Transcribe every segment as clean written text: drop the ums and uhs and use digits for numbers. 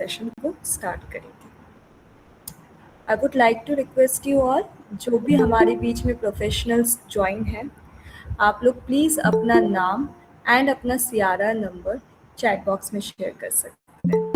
Session को start करेंगे। I would like to request you all, जो भी हमारे बीच में प्रोफेशनल्स ज्वाइन हैं, आप लोग प्लीज़ अपना नाम एंड अपना CRR नंबर चैट बॉक्स में शेयर कर सकते हैं।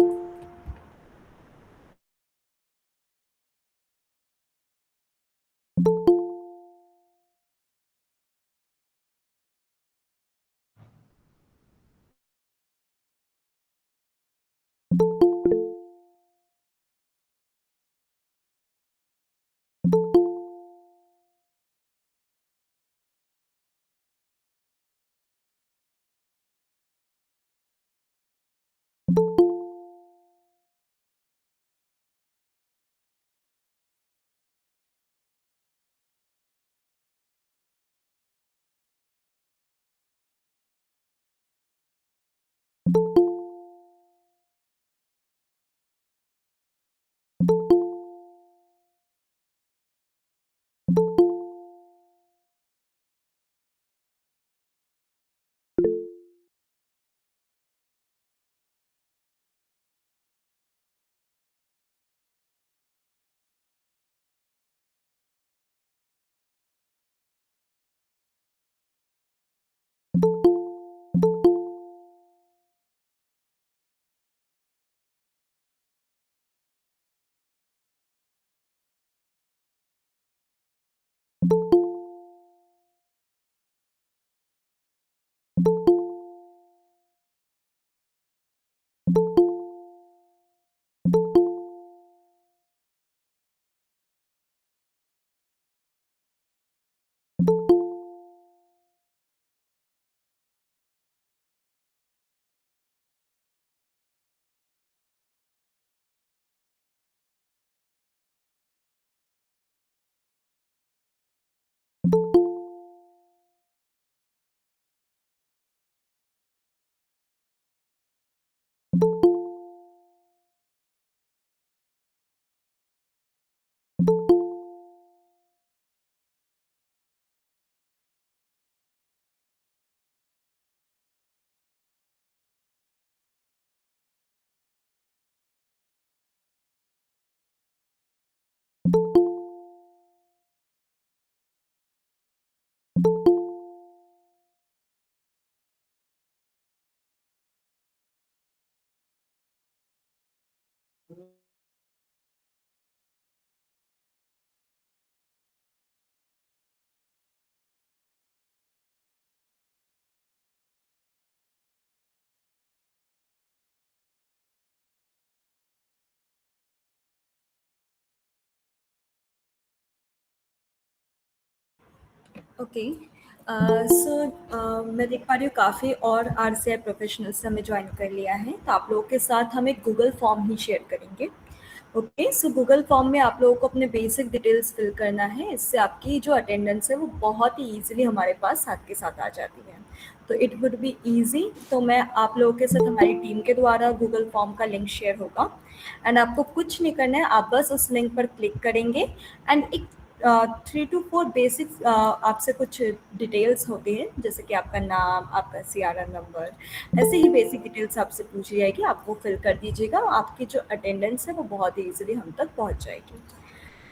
ओके, सो मैं देख पा रही हूँ काफ़ी और RCI प्रोफेशनल्स हमें ज्वाइन कर लिया है, तो आप लोगों के साथ हम एक गूगल फॉर्म ही शेयर करेंगे। ओके, सो गूगल फॉर्म में आप लोगों को अपने बेसिक डिटेल्स फिल करना है। इससे आपकी जो अटेंडेंस है वो बहुत ही ईजिली हमारे पास साथ के साथ आ जाती है, तो इट वुड बी ईजी। तो मैं आप लोगों के साथ हमारी टीम के द्वारा गूगल फॉर्म का लिंक शेयर होगा एंड आपको कुछ नहीं करना है, आप बस उस लिंक पर क्लिक करेंगे एंड एक 3 to 4 बेसिक आपसे कुछ डिटेल्स होती हैं, जैसे कि आपका नाम, आपका CRR नंबर, ऐसे ही बेसिक डिटेल्स आपसे पूछी जाएगी, आप वो फिल कर दीजिएगा। आपकी जो अटेंडेंस है वो बहुत ही ईजिली हम तक पहुंच जाएगी।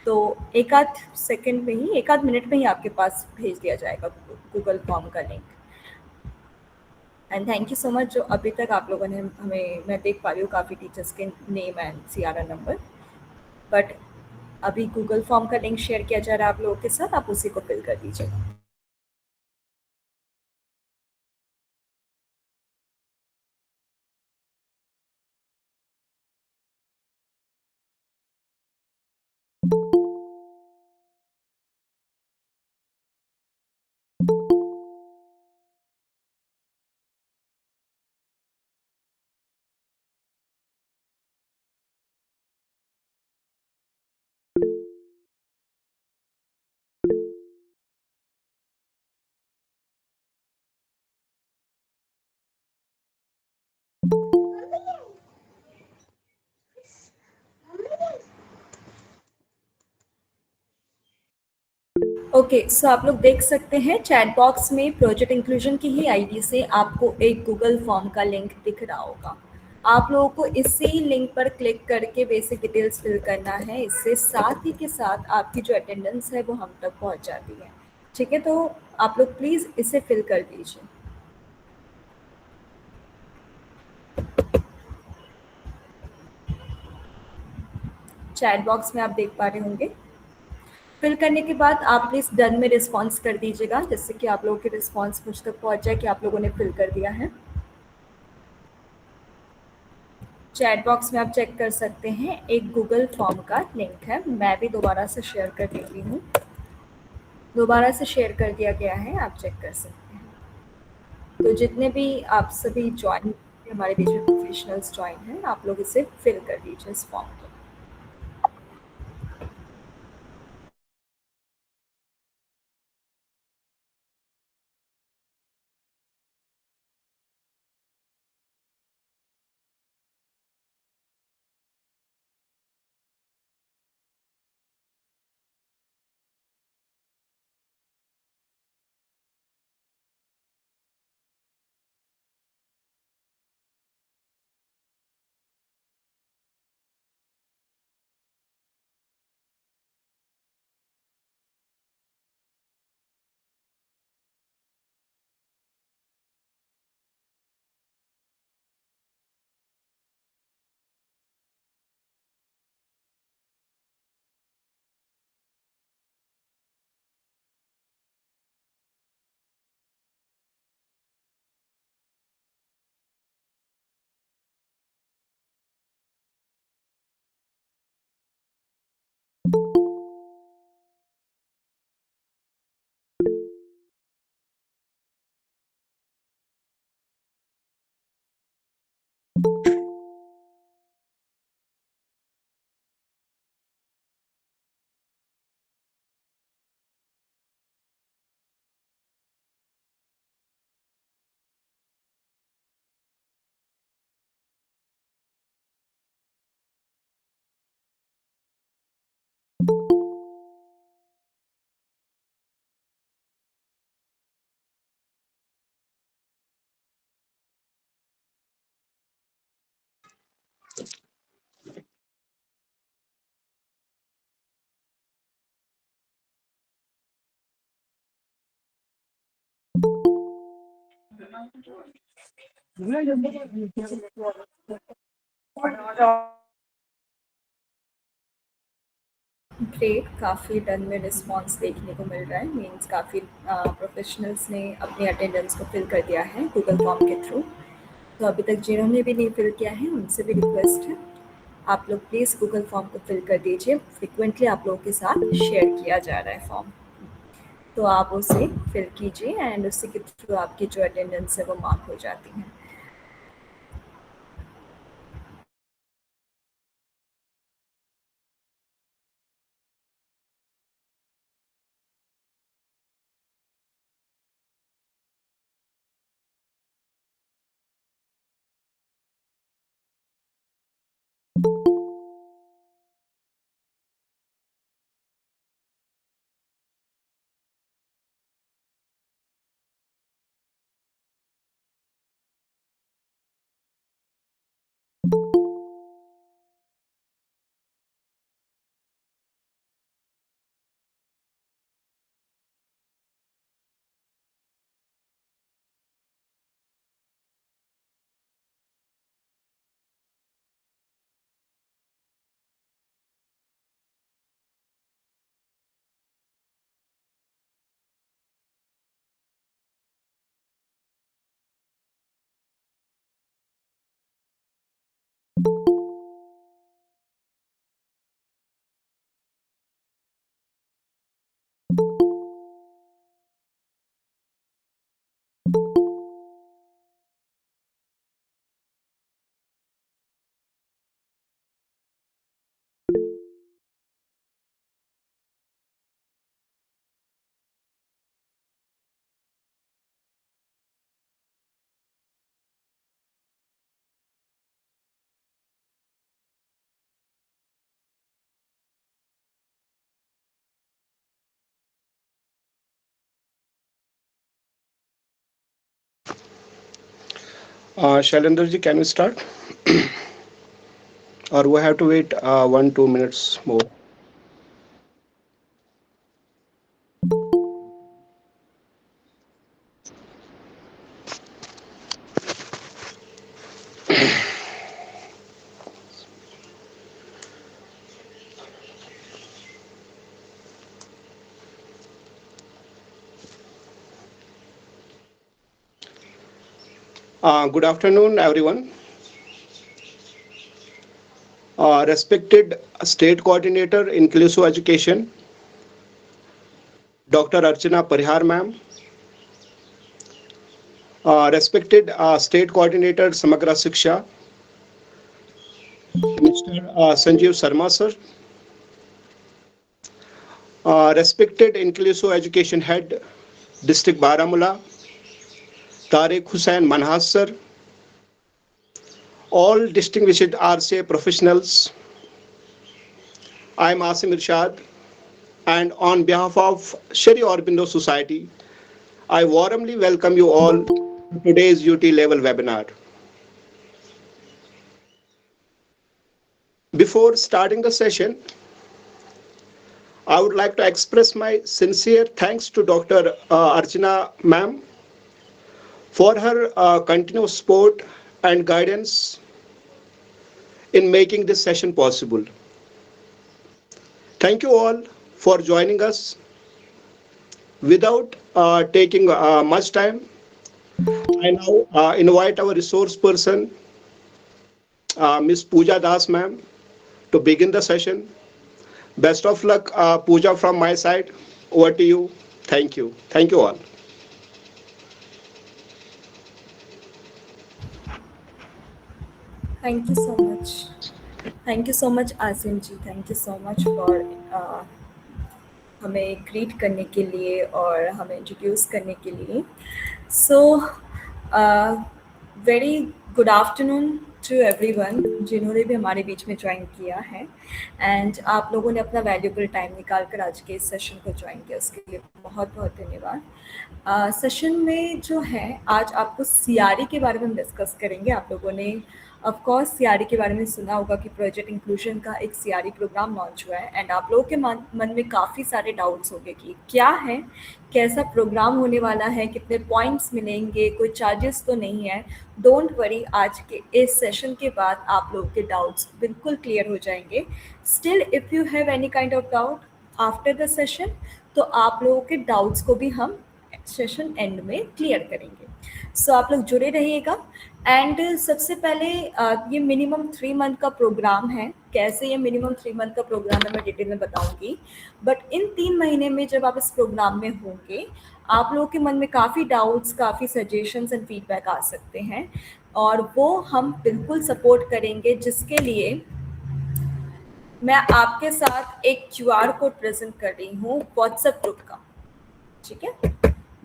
तो एक आध सेकंड में ही, एक आध मिनट में ही आपके पास भेज दिया जाएगा गूगल फॉर्म का link. And thank you so much, जो अभी तक आप लोगों ने हमें, मैं देख पा रही हूँ काफ़ी टीचर्स के name and CRR number, but अभी गूगल फॉर्म का लिंक शेयर किया जा रहा है आप लोगों के साथ, आप उसी को फिल कर दीजिएगा। ओके, सो आप लोग देख सकते हैं चैट बॉक्स में प्रोजेक्ट इंक्लूजन की ही आईडी से आपको एक गूगल फॉर्म का लिंक दिख रहा होगा। आप लोगों को इसी लिंक पर क्लिक करके बेसिक डिटेल्स फिल करना है। इससे साथ ही के साथ आपकी जो अटेंडेंस है वो हम तक पहुंच जाती है। ठीक है, तो आप लोग प्लीज़ इसे फिल कर दीजिए। चैट बॉक्स में आप देख पा रहे होंगे। फिल करने के बाद आप प्लीज़ डन में रिस्पॉन्स कर दीजिएगा, जिससे कि आप लोगों के रिस्पॉन्स मुझ तक पहुंच जाए कि आप लोगों ने फिल कर दिया है। चैट बॉक्स में आप चेक कर सकते हैं, एक गूगल फॉर्म का लिंक है। मैं भी दोबारा से शेयर कर देती हूँ। दोबारा से शेयर कर दिया गया है, आप चेक कर सकते हैं। तो जितने भी आप सभी ज्वाइन हमारे बीच में प्रोफेशनल्स ज्वाइन हैं, आप लोग इसे फिल कर दीजिए इस फॉर्म को। ग्रेट, काफ़ी डन में रिस्पॉन्स देखने को मिल रहा है। मीन्स काफ़ी प्रोफेशनल्स ने अपनी अटेंडेंस को फिल कर दिया है गूगल फॉर्म के थ्रू। तो अभी तक जिन्होंने भी नहीं फिल किया है उनसे भी रिक्वेस्ट है, आप लोग प्लीज़ गूगल फॉर्म को फिल कर दीजिए। फ्रिक्वेंटली आप लोगों के साथ शेयर किया जा रहा है फॉर्म, तो आप उसे फिल कीजिए एंड उसी के थ्रू आपकी जो अटेंडेंस है वो मार्क हो जाती है। Shailendra ji, can we start? or we have to wait 1-2 minutes more? Good afternoon, everyone. Respected State Coordinator, Inclusive Education, Dr. Archana Parihar ma'am. Respected State Coordinator, Samagra Shiksha, Mr. Sanjeev Sarma sir. Respected Inclusive Education Head, District Baramulla, Tariq Hussain Manhas sir. All distinguished RCA professionals, I am Asim Irshad, and on behalf of Shri Aurobindo Society, I warmly welcome you all to today's UT level webinar. Before starting the session, I would like to express my sincere thanks to Dr. Archana ma'am for her continuous support and guidance in making this session possible. Thank you all for joining us. Without taking much time, I now invite our resource person, Ms. Pooja Das ma'am, to begin the session. Best of luck, Pooja, from my side. Over to you. Thank you. Thank you all. Thank you so much. Thank you so much, Asim ji. Thank you so much for हमें greet करने के लिए और हमें introduce करने के लिए. So very good afternoon to everyone जिन्होंने भी हमारे बीच में ज्वाइन किया है, एंड आप लोगों ने अपना वैल्यूबल टाइम निकाल कर आज के इस सेशन को ज्वाइन किया, उसके लिए बहुत बहुत धन्यवाद. सेशन में जो है आज आपको CRE के बारे में डिस्कस करेंगे. आप लोगों ने ऑफ कोर्स CRE के बारे में सुना होगा कि प्रोजेक्ट इंक्लूजन का एक CRE प्रोग्राम लॉन्च हुआ है, एंड आप लोगों के मन में काफ़ी सारे डाउट्स होंगे कि क्या है, कैसा प्रोग्राम होने वाला है, कितने पॉइंट्स मिलेंगे, कोई चार्जेस तो नहीं है. डोंट वरी, आज के इस सेशन के बाद आप लोगों के डाउट्स बिल्कुल क्लियर हो जाएंगे. Still if you have any kind of doubt after the session, तो आप लोगों के डाउट्स को भी हम सेशन एंड में क्लियर करेंगे. सो आप लोग जुड़े रहिएगा. एंड सबसे पहले ये मिनिमम 3 मंथ का प्रोग्राम है. कैसे ये मिनिमम 3 मंथ का प्रोग्राम है मैं डिटेल में बताऊंगी, बट इन 3 महीने में जब आप इस प्रोग्राम में होंगे, आप लोगों के मन में काफ़ी डाउट्स, काफ़ी सजेशंस एंड फीडबैक आ सकते हैं, और वो हम बिल्कुल सपोर्ट करेंगे, जिसके लिए मैं आपके साथ एक QR कोड प्रेजेंट कर रही हूँ व्हाट्सएप ग्रुप का. ठीक है,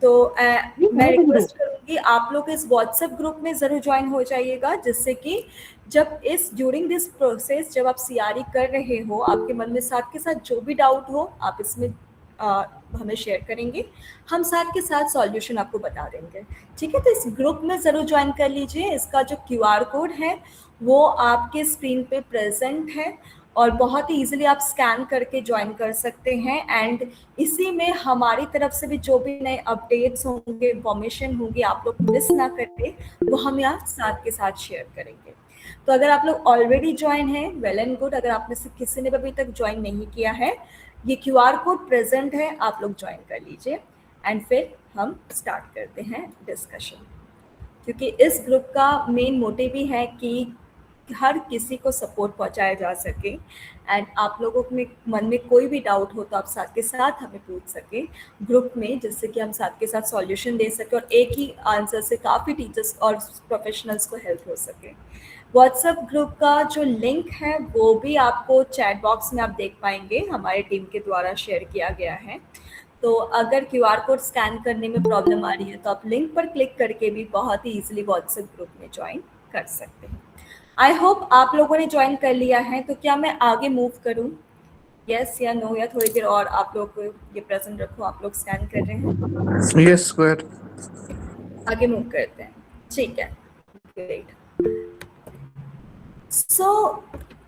तो मैं रिक्वेस्ट करूँगी आप लोग इस व्हाट्सएप ग्रुप में ज़रूर ज्वाइन हो जाइएगा, जिससे कि जब ड्यूरिंग दिस प्रोसेस जब आप CRE कर रहे हो, आपके मन में साथ के साथ जो भी डाउट हो आप इसमें हमें शेयर करेंगे, हम साथ के साथ सॉल्यूशन आपको बता देंगे. ठीक है, तो इस ग्रुप में ज़रूर ज्वाइन कर लीजिए. इसका जो QR कोड है वो आपके स्क्रीन पे प्रेजेंट है, और बहुत ही ईजिली आप स्कैन करके ज्वाइन कर सकते हैं. एंड इसी में हमारी तरफ से भी जो भी नए अपडेट्स होंगे, इंफॉर्मेशन होंगी, आप लोग मिस ना करें, वो हम यहाँ साथ के साथ शेयर करेंगे. तो अगर आप लोग ऑलरेडी ज्वाइन हैं, वेल एंड गुड. अगर आप में से किसी ने भी अभी तक ज्वाइन नहीं किया है, ये QR कोड प्रेजेंट है, आप लोग ज्वाइन कर लीजिए. एंड फिर हम स्टार्ट करते हैं डिस्कशन, क्योंकि इस ग्रुप का मेन मोटिव ही है कि हर किसी को सपोर्ट पहुंचाया जा सके, एंड आप लोगों के मन में कोई भी डाउट हो तो आप साथ के साथ हमें पूछ सकें ग्रुप में, जिससे कि हम साथ के साथ सॉल्यूशन दे सकें और एक ही आंसर से काफ़ी टीचर्स और प्रोफेशनल्स को हेल्प हो सके. व्हाट्सएप ग्रुप का जो लिंक है वो भी आपको चैट बॉक्स में आप देख पाएंगे, हमारे टीम के द्वारा शेयर किया गया है. तो अगर QR कोड स्कैन करने में प्रॉब्लम आ रही है तो आप लिंक पर क्लिक करके भी बहुत ही ईजिली व्हाट्सएप ग्रुप में ज्वाइन कर सकते हैं. आई होप आप लोगों ने ज्वाइन कर लिया है. तो क्या मैं आगे मूव करूं, यस या नो, या थोड़ी देर और आप लोग को ये प्रेजेंट रखूं? आप लोग स्कैन कर रहे हैं? Yes square. आगे मूव करते हैं. ठीक है, ग्रेट. सो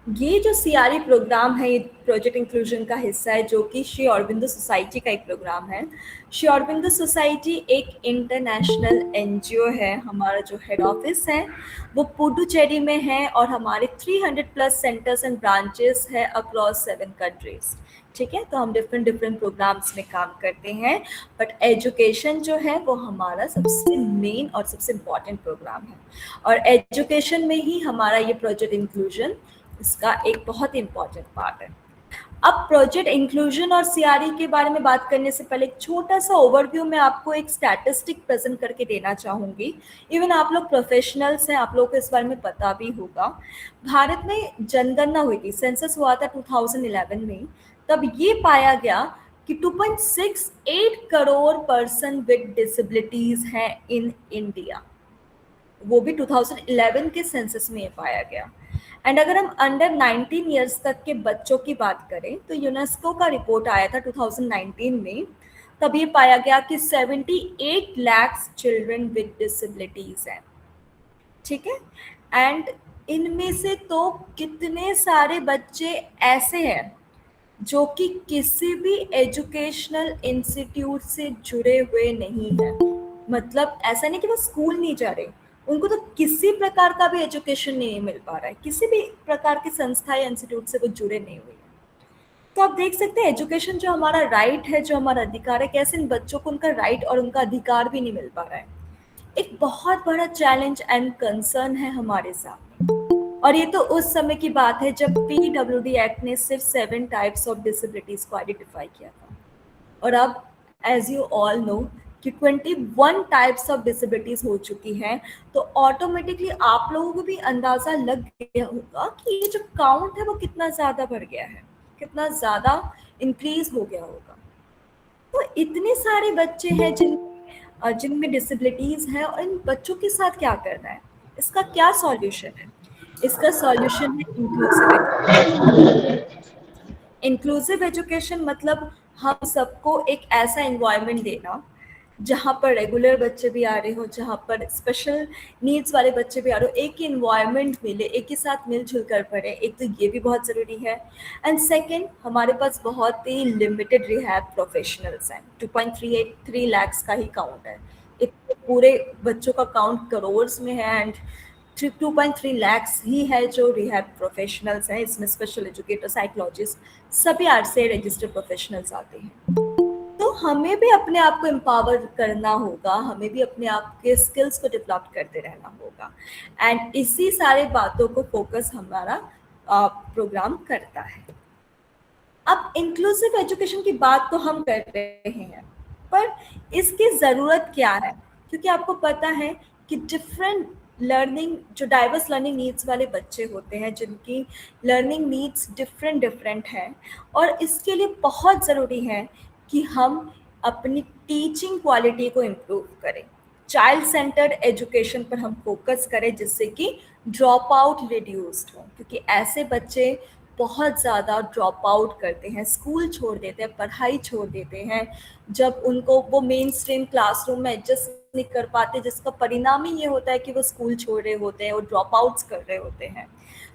ये जो सीआरई प्रोग्राम है, ये प्रोजेक्ट इंक्लूजन का हिस्सा है, जो कि श्री अरबिंदो सोसाइटी का एक प्रोग्राम है। श्री अरबिंदो सोसाइटी एक इंटरनेशनल एनजीओ है। हमारा जो हेड ऑफिस है वो पुडुचेरी में है और हमारे 300 प्लस सेंटर्स एंड ब्रांचेस है अक्रॉस 7 कंट्रीज। ठीक है, तो हम डिफरेंट डिफरेंट प्रोग्राम्स में काम करते हैं, बट एजुकेशन जो है वो हमारा सबसे मेन और सबसे इम्पॉर्टेंट प्रोग्राम है। और एजुकेशन में ही हमारा ये प्रोजेक्ट इंक्लूजन इसका एक बहुत इम्पॉर्टेंट पार्ट है। अब प्रोजेक्ट इंक्लूजन और सीआरई के बारे में बात करने से पहले एक छोटा सा ओवरव्यू में आपको एक स्टैटिस्टिक प्रेजेंट करके देना चाहूँगी। इवन आप लोग प्रोफेशनल्स हैं, आप लोगों को इस बारे में पता भी होगा। भारत में जनगणना हुई थी, सेंसस हुआ था 2011 में। तब ये पाया गया कि 2.68 करोड़ पर्सन विद डिसेबिलिटीज हैं इन इंडिया। वो भी 2011 के सेंसस में पाया गया। एंड अगर हम अंडर 19 ईयर्स तक के बच्चों की बात करें तो यूनेस्को का रिपोर्ट आया था 2019 में। तब ये पाया गया कि 78 लाख चिल्ड्रन विद डिसेबिलिटीज हैं। ठीक है, एंड इनमें से तो कितने सारे बच्चे ऐसे हैं जो कि किसी भी एजुकेशनल इंस्टीट्यूट से जुड़े हुए नहीं हैं। मतलब ऐसा नहीं कि वो स्कूल नहीं जा रहे, उनको तो किसी प्रकार का भी एजुकेशन नहीं मिल पा रहा है, किसी भी प्रकार की संस्था या इंस्टीट्यूट से वो जुड़े नहीं हुए हैं। तो आप देख सकते हैं एजुकेशन जो हमारा राइट है, जो हमारा अधिकार है, कैसे इन बच्चों को उनका राइट और उनका अधिकार भी नहीं मिल पा रहा है। एक बहुत बड़ा चैलेंज एंड कंसर्न है हमारे सामने। और ये तो उस समय की बात है जब पीडब्ल्यूडी एक्ट ने सिर्फ 7 टाइप्स ऑफ डिसेबिलिटीज को आइडेंटिफाई किया था। और अब एज यू ऑल नो कि 21 टाइप्स ऑफ डिसेबिलिटीज हो चुकी हैं, तो ऑटोमेटिकली आप लोगों को भी अंदाजा लग गया होगा कि ये जो काउंट है वो कितना ज़्यादा बढ़ गया है, कितना ज़्यादा इंक्रीज हो गया होगा। तो इतने सारे बच्चे हैं जिनमें डिसेबिलिटीज हैं, और इन बच्चों के साथ क्या करना है, इसका क्या सॉल्यूशन है? इसका सॉल्यूशन है इंक्लूसिव एजुकेशन। इंक्लूसिव एजुकेशन मतलब हम सबको एक ऐसा इन्वायरमेंट देना जहाँ पर रेगुलर बच्चे भी आ रहे हो, जहाँ पर स्पेशल नीड्स वाले बच्चे भी आ रहे हो, एक ही इन्वायरमेंट मिले, एक ही साथ मिलजुल कर पढ़े। एक तो ये भी बहुत ज़रूरी है। एंड सेकंड, हमारे पास बहुत ही लिमिटेड रिहैब प्रोफेशनल्स हैं। 2.383 लाख का ही काउंट है, इतने पूरे बच्चों का काउंट करोड़ में है। एंड 2.3 लाख ही है जो रिहैब प्रोफेशनल्स हैं। इसमें स्पेशल एजुकेटर, साइकोलॉजिस्ट, सभी आरसीआई रजिस्टर्ड प्रोफेशनल्स आते हैं। तो हमें भी अपने आप को एम्पावर करना होगा, हमें भी अपने आप के स्किल्स को डेवलप करते रहना होगा। एंड इसी सारे बातों को फोकस हमारा प्रोग्राम करता है। अब इंक्लूसिव एजुकेशन की बात तो हम कर रहे हैं, पर इसकी ज़रूरत क्या है? क्योंकि आपको पता है कि डिफरेंट लर्निंग, जो डाइवर्स लर्निंग नीड्स वाले बच्चे होते हैं, जिनकी लर्निंग नीड्स डिफरेंट डिफरेंट हैं, और इसके लिए बहुत ज़रूरी है कि हम अपनी टीचिंग क्वालिटी को इम्प्रूव करें। चाइल्ड सेंटर्ड एजुकेशन पर हम फोकस करें, जिससे कि ड्रॉप आउट रिड्यूस्ड हो, क्योंकि ऐसे बच्चे बहुत ज़्यादा ड्रॉप आउट करते हैं, स्कूल छोड़ देते हैं, पढ़ाई छोड़ देते हैं, जब उनको वो मेन स्ट्रीम क्लासरूम में एडजस्ट नहीं कर पाते, जिसका परिणाम ही ये होता है कि वो स्कूल छोड़ रहे होते हैं और ड्रॉप आउट्स कर रहे होते हैं।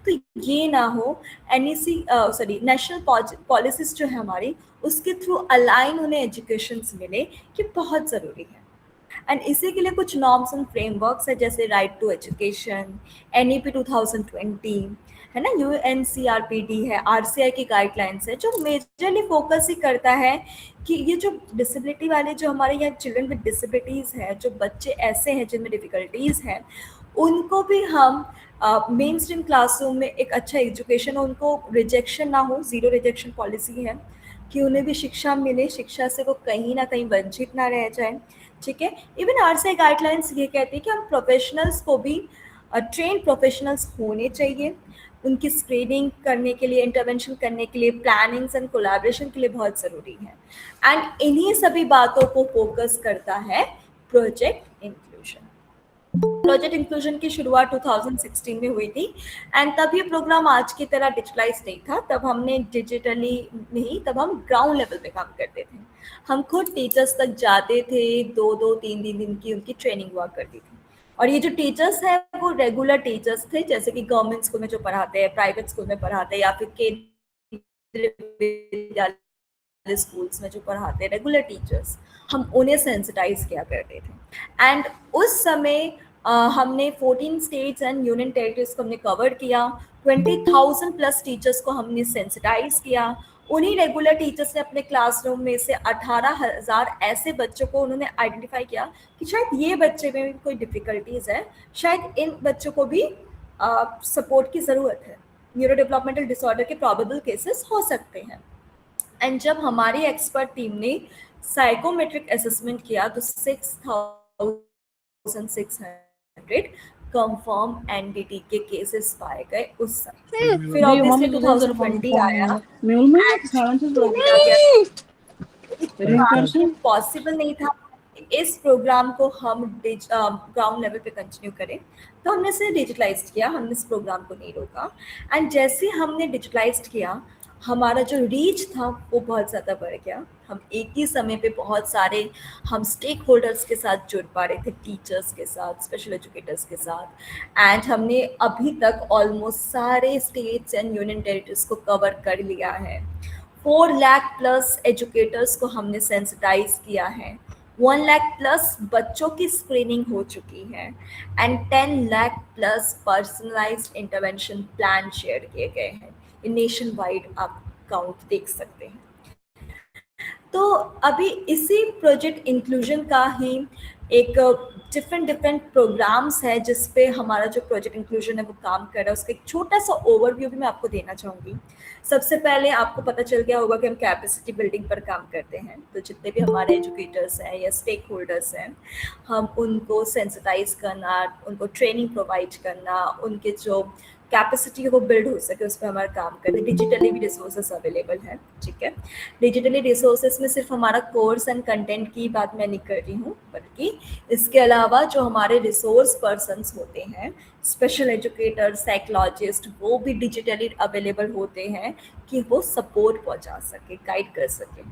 तो ये ना हो, नेशनल पॉलिसीज जो है हमारी, उसके थ्रू अलाइन उन्हें एजुकेशन मिले, कि बहुत ज़रूरी है। एंड इसी के लिए कुछ नॉर्म्स एंड फ्रेमवर्क्स है, जैसे राइट टू एजुकेशन, NEP 2020 है ना, UNCRPD है, RCI की गाइडलाइंस है, जो मेजरली फोकस ही करता है कि ये जो डिसेबिलिटी वाले, जो हमारे यहाँ चिल्ड्रन विद डिसेबिलिटीज़ हैं, जो बच्चे ऐसे हैं जिनमें डिफ़िकल्टीज़ हैं, उनको भी हम मेन स्ट्रीम क्लासरूम में एक अच्छा एजुकेशन, उनको रिजेक्शन ना हो, ज़ीरो रिजेक्शन पॉलिसी है, कि उन्हें भी शिक्षा मिले, शिक्षा से वो कहीं ना कहीं वंचित ना रह जाए। ठीक है, इवन RCI गाइडलाइंस ये कहती है कि हम प्रोफेशनल्स को भी ट्रेन प्रोफेशनल्स होने चाहिए, उनकी स्क्रीनिंग करने के लिए, इंटरवेंशन करने के लिए, प्लानिंग्स एंड कोलैबोरेशन के लिए बहुत ज़रूरी है। एंड इन्हीं सभी बातों को फोकस करता है प्रोजेक्ट इंक्लूजन। प्रोजेक्ट इंक्लूजन की शुरुआत 2016 में हुई थी, एंड तब ये प्रोग्राम आज की तरह डिजिटलाइज नहीं था। तब हमने डिजिटली नहीं, तब हम ग्राउंड लेवल पे काम करते थे। हम खुद टीचर्स तक जाते थे, 2-2, 3-3 दिन की उनकी ट्रेनिंग हुआ करती थी। और ये जो टीचर्स हैं वो रेगुलर टीचर्स थे, जैसे कि गवर्नमेंट स्कूल में जो पढ़ाते हैं, प्राइवेट स्कूल में पढ़ाते हैं, या फिर केंद्रीय विद्यालय स्कूल्स में जो पढ़ाते हैं, रेगुलर टीचर्स, हम उन्हें सेंसिटाइज किया करते थे। एंड उस समय हमने 14 स्टेट्स एंड यूनियन टेरिटरीज को हमने कवर किया, 20,000 प्लस टीचर्स को हमने सेंसिटाइज किया। उन्हीं रेगुलर टीचर्स ने अपने क्लासरूम में से 18,000 ऐसे बच्चों को उन्होंने आइडेंटिफाई किया कि शायद ये बच्चे में भी कोई डिफ़िकल्टीज़ है, शायद इन बच्चों को भी सपोर्ट की ज़रूरत है, न्यूरो डेवलपमेंटल डिसऑर्डर के प्रॉबेबल केसेस हो सकते हैं। एंड जब हमारी एक्सपर्ट टीम ने साइकोमेट्रिक असेसमेंट किया तो 6,600 कंफर्म एनडीटी के केसेस पाए गए उस समय। फिर ऑब्वियसली 2020 आया, पॉसिबल नहीं था इस प्रोग्राम को हम ग्राउंड लेवल पे कंटिन्यू करें, तो हमने इसे डिजिटलाइज किया, हमने इस प्रोग्राम को नहीं रोका। एंड जैसे हमने डिजिटलाइज किया, हमारा जो रीच था वो बहुत ज़्यादा बढ़ गया। हम एक ही समय पे बहुत सारे हम स्टेक होल्डर्स के साथ जुड़ पा रहे थे, टीचर्स के साथ, स्पेशल एजुकेटर्स के साथ। एंड हमने अभी तक ऑलमोस्ट सारे स्टेट्स एंड यूनियन टेरिटरीज को कवर कर लिया है। 4 लाख प्लस एजुकेटर्स को हमने सेंसिटाइज किया है, 1 लाख प्लस बच्चों की स्क्रीनिंग हो चुकी है, and 10 lakh plus personalised intervention plan share किए गए हैं। नेशन वाइड आप काउंट देख सकते हैं। तो अभी इसी प्रोजेक्ट इंक्लूजन का ही एक डिफरेंट प्रोग्राम्स है जिस पे हमारा जो प्रोजेक्ट इंक्लूजन है वो काम कर रहा है। उसका एक छोटा सा ओवरव्यू भी मैं आपको देना चाहूँगी। सबसे पहले आपको पता चल गया होगा कि हम कैपेसिटी बिल्डिंग पर काम करते हैं, तो जितने भी हमारे एजुकेटर्स हैं या स्टेक होल्डर्स हैं, हम उनको सेंसिटाइज करना, उनको ट्रेनिंग प्रोवाइड करना, उनके जो कैपेसिटी वो बिल्ड हो सके उस पर हमारा काम करते हैं। डिजिटली भी रिसोर्सेस अवेलेबल है, ठीक है। डिजिटली रिसोर्सेस में सिर्फ हमारा कोर्स एंड कंटेंट की बात मैं नहीं कर रही हूँ, बल्कि इसके अलावा जो हमारे रिसोर्स पर्सन्स होते हैं, स्पेशल एजुकेटर, साइकोलॉजिस्ट, वो भी डिजिटली अवेलेबल होते हैं कि वो सपोर्ट पहुँचा सके, गाइड कर सके।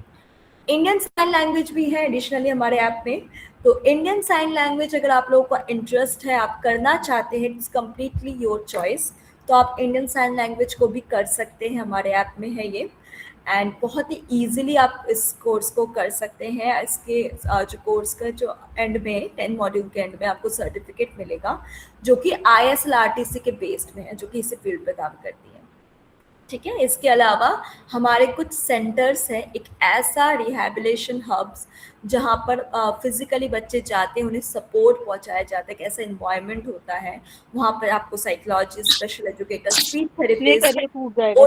इंडियन साइन लैंग्वेज भी है एडिशनली हमारे ऐप में। तो इंडियन साइन लैंग्वेज अगर आप लोगों का इंटरेस्ट है, आप करना चाहते हैं, इट्स कम्प्लीटली योर चॉइस, तो आप इंडियन साइन लैंग्वेज को भी कर सकते हैं, हमारे ऐप में है ये। एंड बहुत ही ईजिली आप इस कोर्स को कर सकते हैं। इसके जो कोर्स का जो एंड में 10 मॉड्यूल के एंड में आपको सर्टिफिकेट मिलेगा जो कि ISLRTC के बेस्ड में है, जो कि इसी फील्ड पे काम करती है, ठीक है। इसके अलावा हमारे कुछ सेंटर्स हैं, एक ऐसा रिहैबिलिटेशन हब्स जहाँ पर फिजिकली बच्चे जाते हैं, उन्हें सपोर्ट पहुँचाया जाता है, कैसा इन्वायरमेंट होता है वहाँ पर। आपको psychologist, special educator, speech therapist,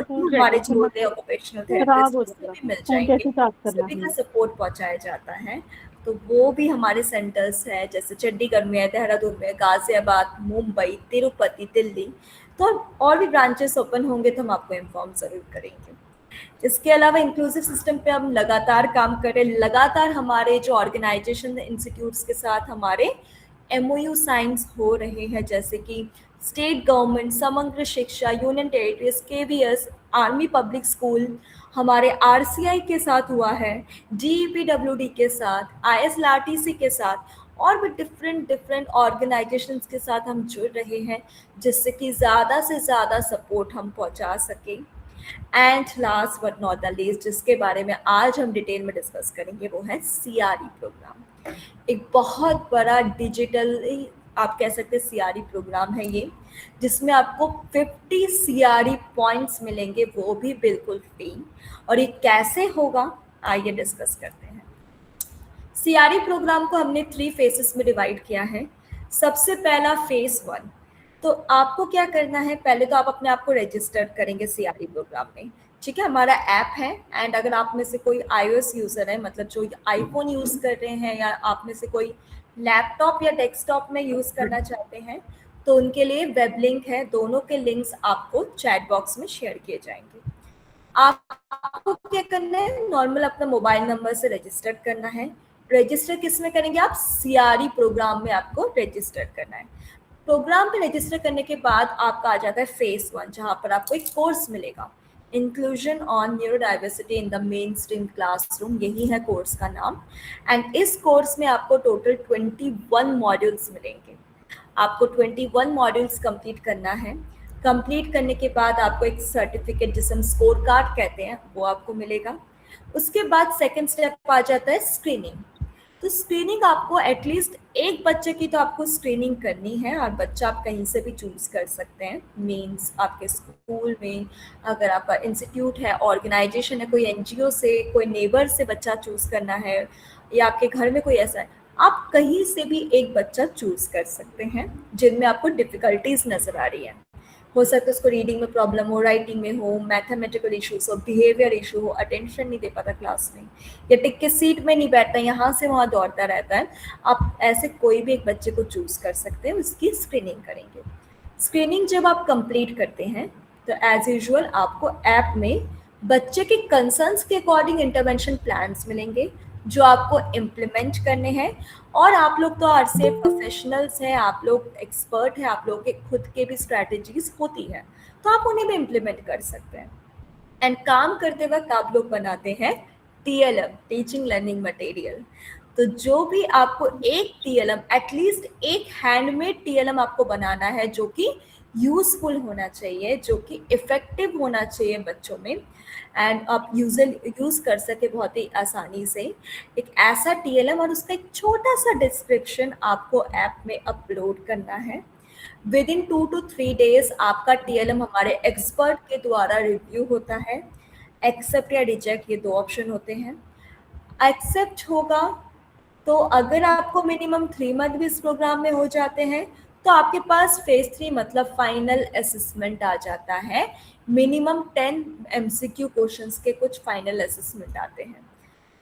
हमारे जो होते हैं ऑक्यूपेशनल थेरेपिस्ट भी मिल जाएंगे, सभी का सपोर्ट पहुँचाया जाता है। तो वो भी हमारे सेंटर्स हैं, जैसे चंडीगढ़ में है, देहरादून में, गाजियाबाद, मुंबई, तिरुपति, दिल्ली। तो और भी ब्रांचेस ओपन होंगे तो हम आपको इन्फॉर्म ज़रूर करेंगे। इसके अलावा इंक्लूसिव सिस्टम पे हम लगातार काम कर रहे हैं। लगातार हमारे जो ऑर्गेनाइजेशन इंस्टीट्यूट्स के साथ हमारे MOU साइंस हो रहे हैं, जैसे कि स्टेट गवर्नमेंट, समग्र शिक्षा, union territories, KVS, army public school, हमारे RCI के साथ हुआ है, DEPWD के साथ, ISLRTC के साथ, और भी डिफरेंट ऑर्गेनाइजेशंस के साथ हम जुड़ रहे हैं, जिससे कि ज़्यादा से ज़्यादा सपोर्ट हम पहुंचा सकें। And last but not the least, जिसके बारे में आज हम डिटेल में डिस्कस करेंगे, वो है CRE प्रोग्राम। एक बहुत बड़ा डिजिटल आप कह सकते हैं CRE प्रोग्राम है ये, जिसमें आपको 50 CRE पॉइंट्स मिलेंगे, वो भी बिल्कुल फ्री। और ये कैसे होगा, आइए डिस्कस करते हैं। CRE प्रोग्राम को हमने 3 फेसेस में डिवाइड किया है। सबसे पहला फेज 1, तो आपको क्या करना है, पहले तो आप अपने आप को रजिस्टर करेंगे CRE प्रोग्राम में, ठीक है। हमारा ऐप है, एंड अगर आप में से कोई iOS यूज़र है, मतलब जो iPhone यूज़ कर रहे हैं, या आप में से कोई लैपटॉप या डेस्कटॉप में यूज़ करना चाहते हैं, तो उनके लिए वेब लिंक है, दोनों के लिंक्स आपको चैट बॉक्स में शेयर किए जाएंगे। आपको क्या करना है, नॉर्मल अपना मोबाइल नंबर से रजिस्टर करना है। रजिस्टर किस में करेंगे आप, CRE प्रोग्राम में आपको रजिस्टर करना है। प्रोग्राम पे रजिस्टर करने के बाद आपका आ जाता है फेज 1, जहाँ पर आपको एक कोर्स मिलेगा, inclusion on neurodiversity in the main stream classroom, यही है कोर्स का नाम। एंड इस कोर्स में आपको टोटल 21 मॉड्यूल्स मिलेंगे। आपको 21 मॉड्यूल्स कंप्लीट करना है। कंप्लीट करने के बाद आपको एक सर्टिफिकेट, जिसे हम स्कोर कार्ड कहते हैं, वो आपको मिलेगा। उसके बाद सेकेंड स्टेप आ जाता है स्क्रीनिंग। तो स्क्रीनिंग आपको एटलीस्ट एक बच्चे की तो आपको स्क्रीनिंग करनी है, और बच्चा आप कहीं से भी चूज कर सकते हैं। मीन्स आपके स्कूल में, अगर आपका इंस्टीट्यूट है, ऑर्गेनाइजेशन है, कोई एनजीओ से, कोई नेबर से बच्चा चूज करना है, या आपके घर में कोई ऐसा है, आप कहीं से भी एक बच्चा चूज कर सकते हैं जिनमें आपको डिफिकल्टीज नजर आ रही है। हो सकता है उसको रीडिंग में प्रॉब्लम हो, राइटिंग में हो, मैथमेटिकल इश्यूज हो, बिहेवियर इशू हो, अटेंशन नहीं दे पाता क्लास में, या टिक के सीट में नहीं बैठता, यहाँ से वहाँ दौड़ता रहता है। आप ऐसे कोई भी एक बच्चे को चूज कर सकते हैं, उसकी स्क्रीनिंग करेंगे। स्क्रीनिंग जब आप कंप्लीट करते हैं तो एज यूजुअल आपको ऐप में बच्चे के कंसर्न्स के अकॉर्डिंग इंटरवेंशन प्लान्स मिलेंगे जो आपको इम्प्लीमेंट करने हैं। और आप लोग तो आरसीए प्रोफेशनल्स हैं, आप लोग एक्सपर्ट हैं, आप लोग के खुद के भी स्ट्रैटेजीज होती हैं, तो आप उन्हें भी इम्प्लीमेंट कर सकते हैं। एंड काम करते वक्त आप लोग बनाते हैं TLM, टीचिंग लर्निंग मटेरियल। तो जो भी आपको एक TLM, एटलीस्ट एक हैंडमेड TLM आपको बनाना है, जो कि यूजफुल होना चाहिए, जो कि इफेक्टिव होना चाहिए बच्चों में, एंड आप यूज कर सके बहुत ही आसानी से। एक ऐसा TLM और उसका एक छोटा सा डिस्क्रिप्शन आपको ऐप में अपलोड करना है। विद इन 2 to 3 days आपका TLM हमारे एक्सपर्ट के द्वारा रिव्यू होता है। एक्सेप्ट या रिजेक्ट, ये 2 ऑप्शन होते हैं। एक्सेप्ट होगा तो अगर आपको मिनिमम 3 मंथ भी इस प्रोग्राम में हो जाते हैं तो आपके पास फेज 3 मतलब फाइनल असेसमेंट आ जाता है। मिनिमम 10 MCQ क्वेश्चंस के कुछ फाइनल असेसमेंट आते हैं,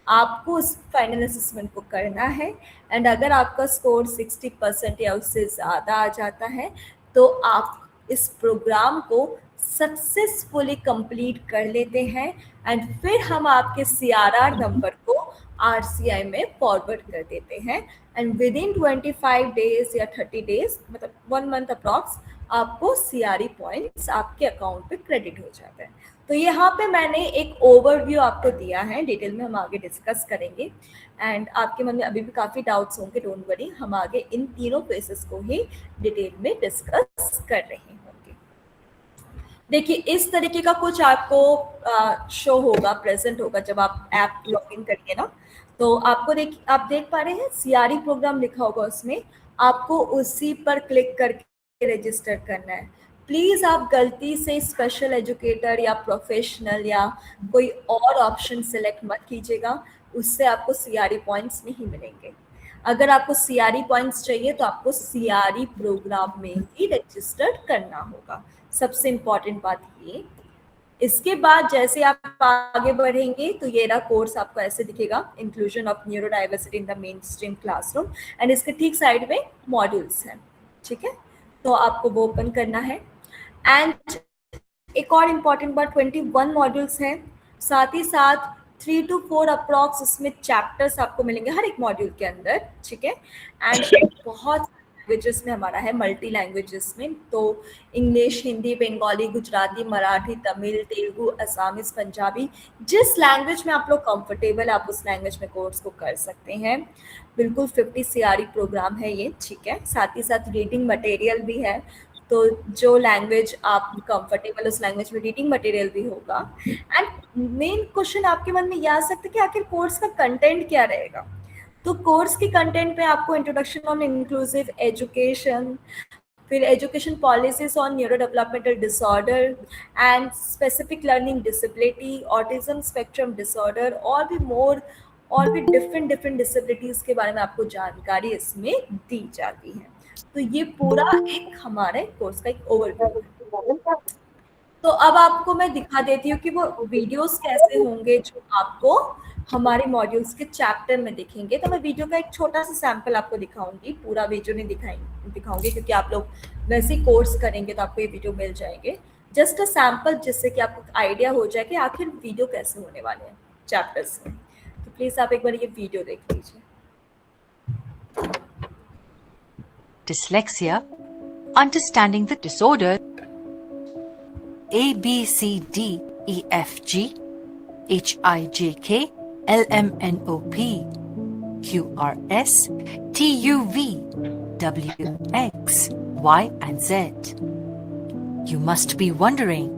आपको उस फाइनल असेसमेंट को करना है। एंड अगर आपका स्कोर 60% या उससे ज़्यादा आ जाता है तो आप इस प्रोग्राम को सक्सेसफुली कंप्लीट कर लेते हैं, एंड फिर हम आपके CRR नंबर को RCI में फॉरवर्ड कर देते हैं। एंड विद इन 25 days या 30 days, मतलब 1 month अप्रॉक्स, आपको CRE पॉइंट्स आपके अकाउंट पे क्रेडिट हो जाता है। तो यहाँ पे मैंने एक ओवरव्यू आपको दिया है, डिटेल में हम आगे डिस्कस करेंगे। एंड आपके मन में अभी भी काफ़ी डाउट्स होंगे, डोंट वरी, हम आगे इन तीनों फेसेस को ही डिटेल में डिस्कस कर रहे होंगे। देखिए इस तरीके का कुछ आपको शो होगा, प्रेजेंट होगा जब आप ऐप लॉगिन करिए ना, तो आपको आप देख पा रहे हैं CRE प्रोग्राम लिखा होगा, उसमें आपको उसी पर क्लिक करके रजिस्टर करना है। प्लीज़ आप गलती से स्पेशल एजुकेटर या प्रोफेशनल या कोई और ऑप्शन सिलेक्ट मत कीजिएगा, उससे आपको CRE पॉइंट्स नहीं मिलेंगे। अगर आपको CRE पॉइंट्स चाहिए तो आपको CRE प्रोग्राम में ही रजिस्टर्ड करना होगा, सबसे इम्पॉर्टेंट बात ये। इसके बाद जैसे आप आगे बढ़ेंगे तो ये रहा कोर्स आपको ऐसे दिखेगा, inclusion of neuro diversity in the main stream classroom, and इसके ठीक साइड में मॉड्यूल्स हैं, ठीक है, तो आपको वो ओपन करना है। एंड एक और इम्पॉर्टेंट बात, 21 मॉड्यूल्स हैं, साथ ही साथ 3 to 4 अप्रॉक्स उसमें चैप्टर्स आपको मिलेंगे हर एक मॉड्यूल के अंदर, ठीक है। एंड बहुत लैंग्वेजेस में हमारा है, मल्टी लैंग्वेजेस में, तो इंग्लिश, हिंदी, बंगाली, गुजराती, मराठी, तमिल, तेलुगु, असामीज, पंजाबी, जिस लैंग्वेज में आप लोग कंफर्टेबल आप उस लैंग्वेज में कोर्स को कर सकते हैं। बिल्कुल 50 CRE प्रोग्राम है ये, ठीक है। साथ ही साथ रीडिंग मटेरियल भी है, तो जो लैंग्वेज आप कंफर्टेबल उस लैंग्वेज में रीडिंग मटेरियल भी होगा। एंड मेन क्वेश्चन आपके मन में ये आ सकता है कि आखिर कोर्स का कंटेंट क्या रहेगा। तो कोर्स के कंटेंट पे आपको इंट्रोडक्शन ऑन इंक्लूसिव एजुकेशन, फिर education policies on neuro developmental disorder and specific learning disability, autism spectrum disorder, और भी डिफरेंट डिसेबिलिटीज के बारे में आपको जानकारी इसमें दी जाती है। तो ये पूरा एक हमारे कोर्स का एक ओवरव्यू है। तो अब आपको मैं दिखा देती हूँ कि वो वीडियोस कैसे होंगे जो आपको हमारे मॉड्यूल्स के चैप्टर में दिखेंगे। तो मैं वीडियो का एक छोटा सा सैंपल आपको दिखाऊंगी, पूरा वीडियो नहीं दिखाऊंगी क्योंकि आप लोग वैसे ही कोर्स करेंगे तो आपको ये वीडियो मिल जाएंगे। जस्ट अ सैंपल, जिससे कि आपको आइडिया हो जाए कि आखिर वीडियो कैसे होने वाले हैं चैप्टर्स में। तो प्लीज आप एक बार ये वीडियो देख लीजिए। Dyslexia, understanding the disorder A, B, C, D, E, F, G, H, I, J, K, L, M, N, O, P, Q, R, S, T, U, V, W, X, Y, and Z. You must be wondering,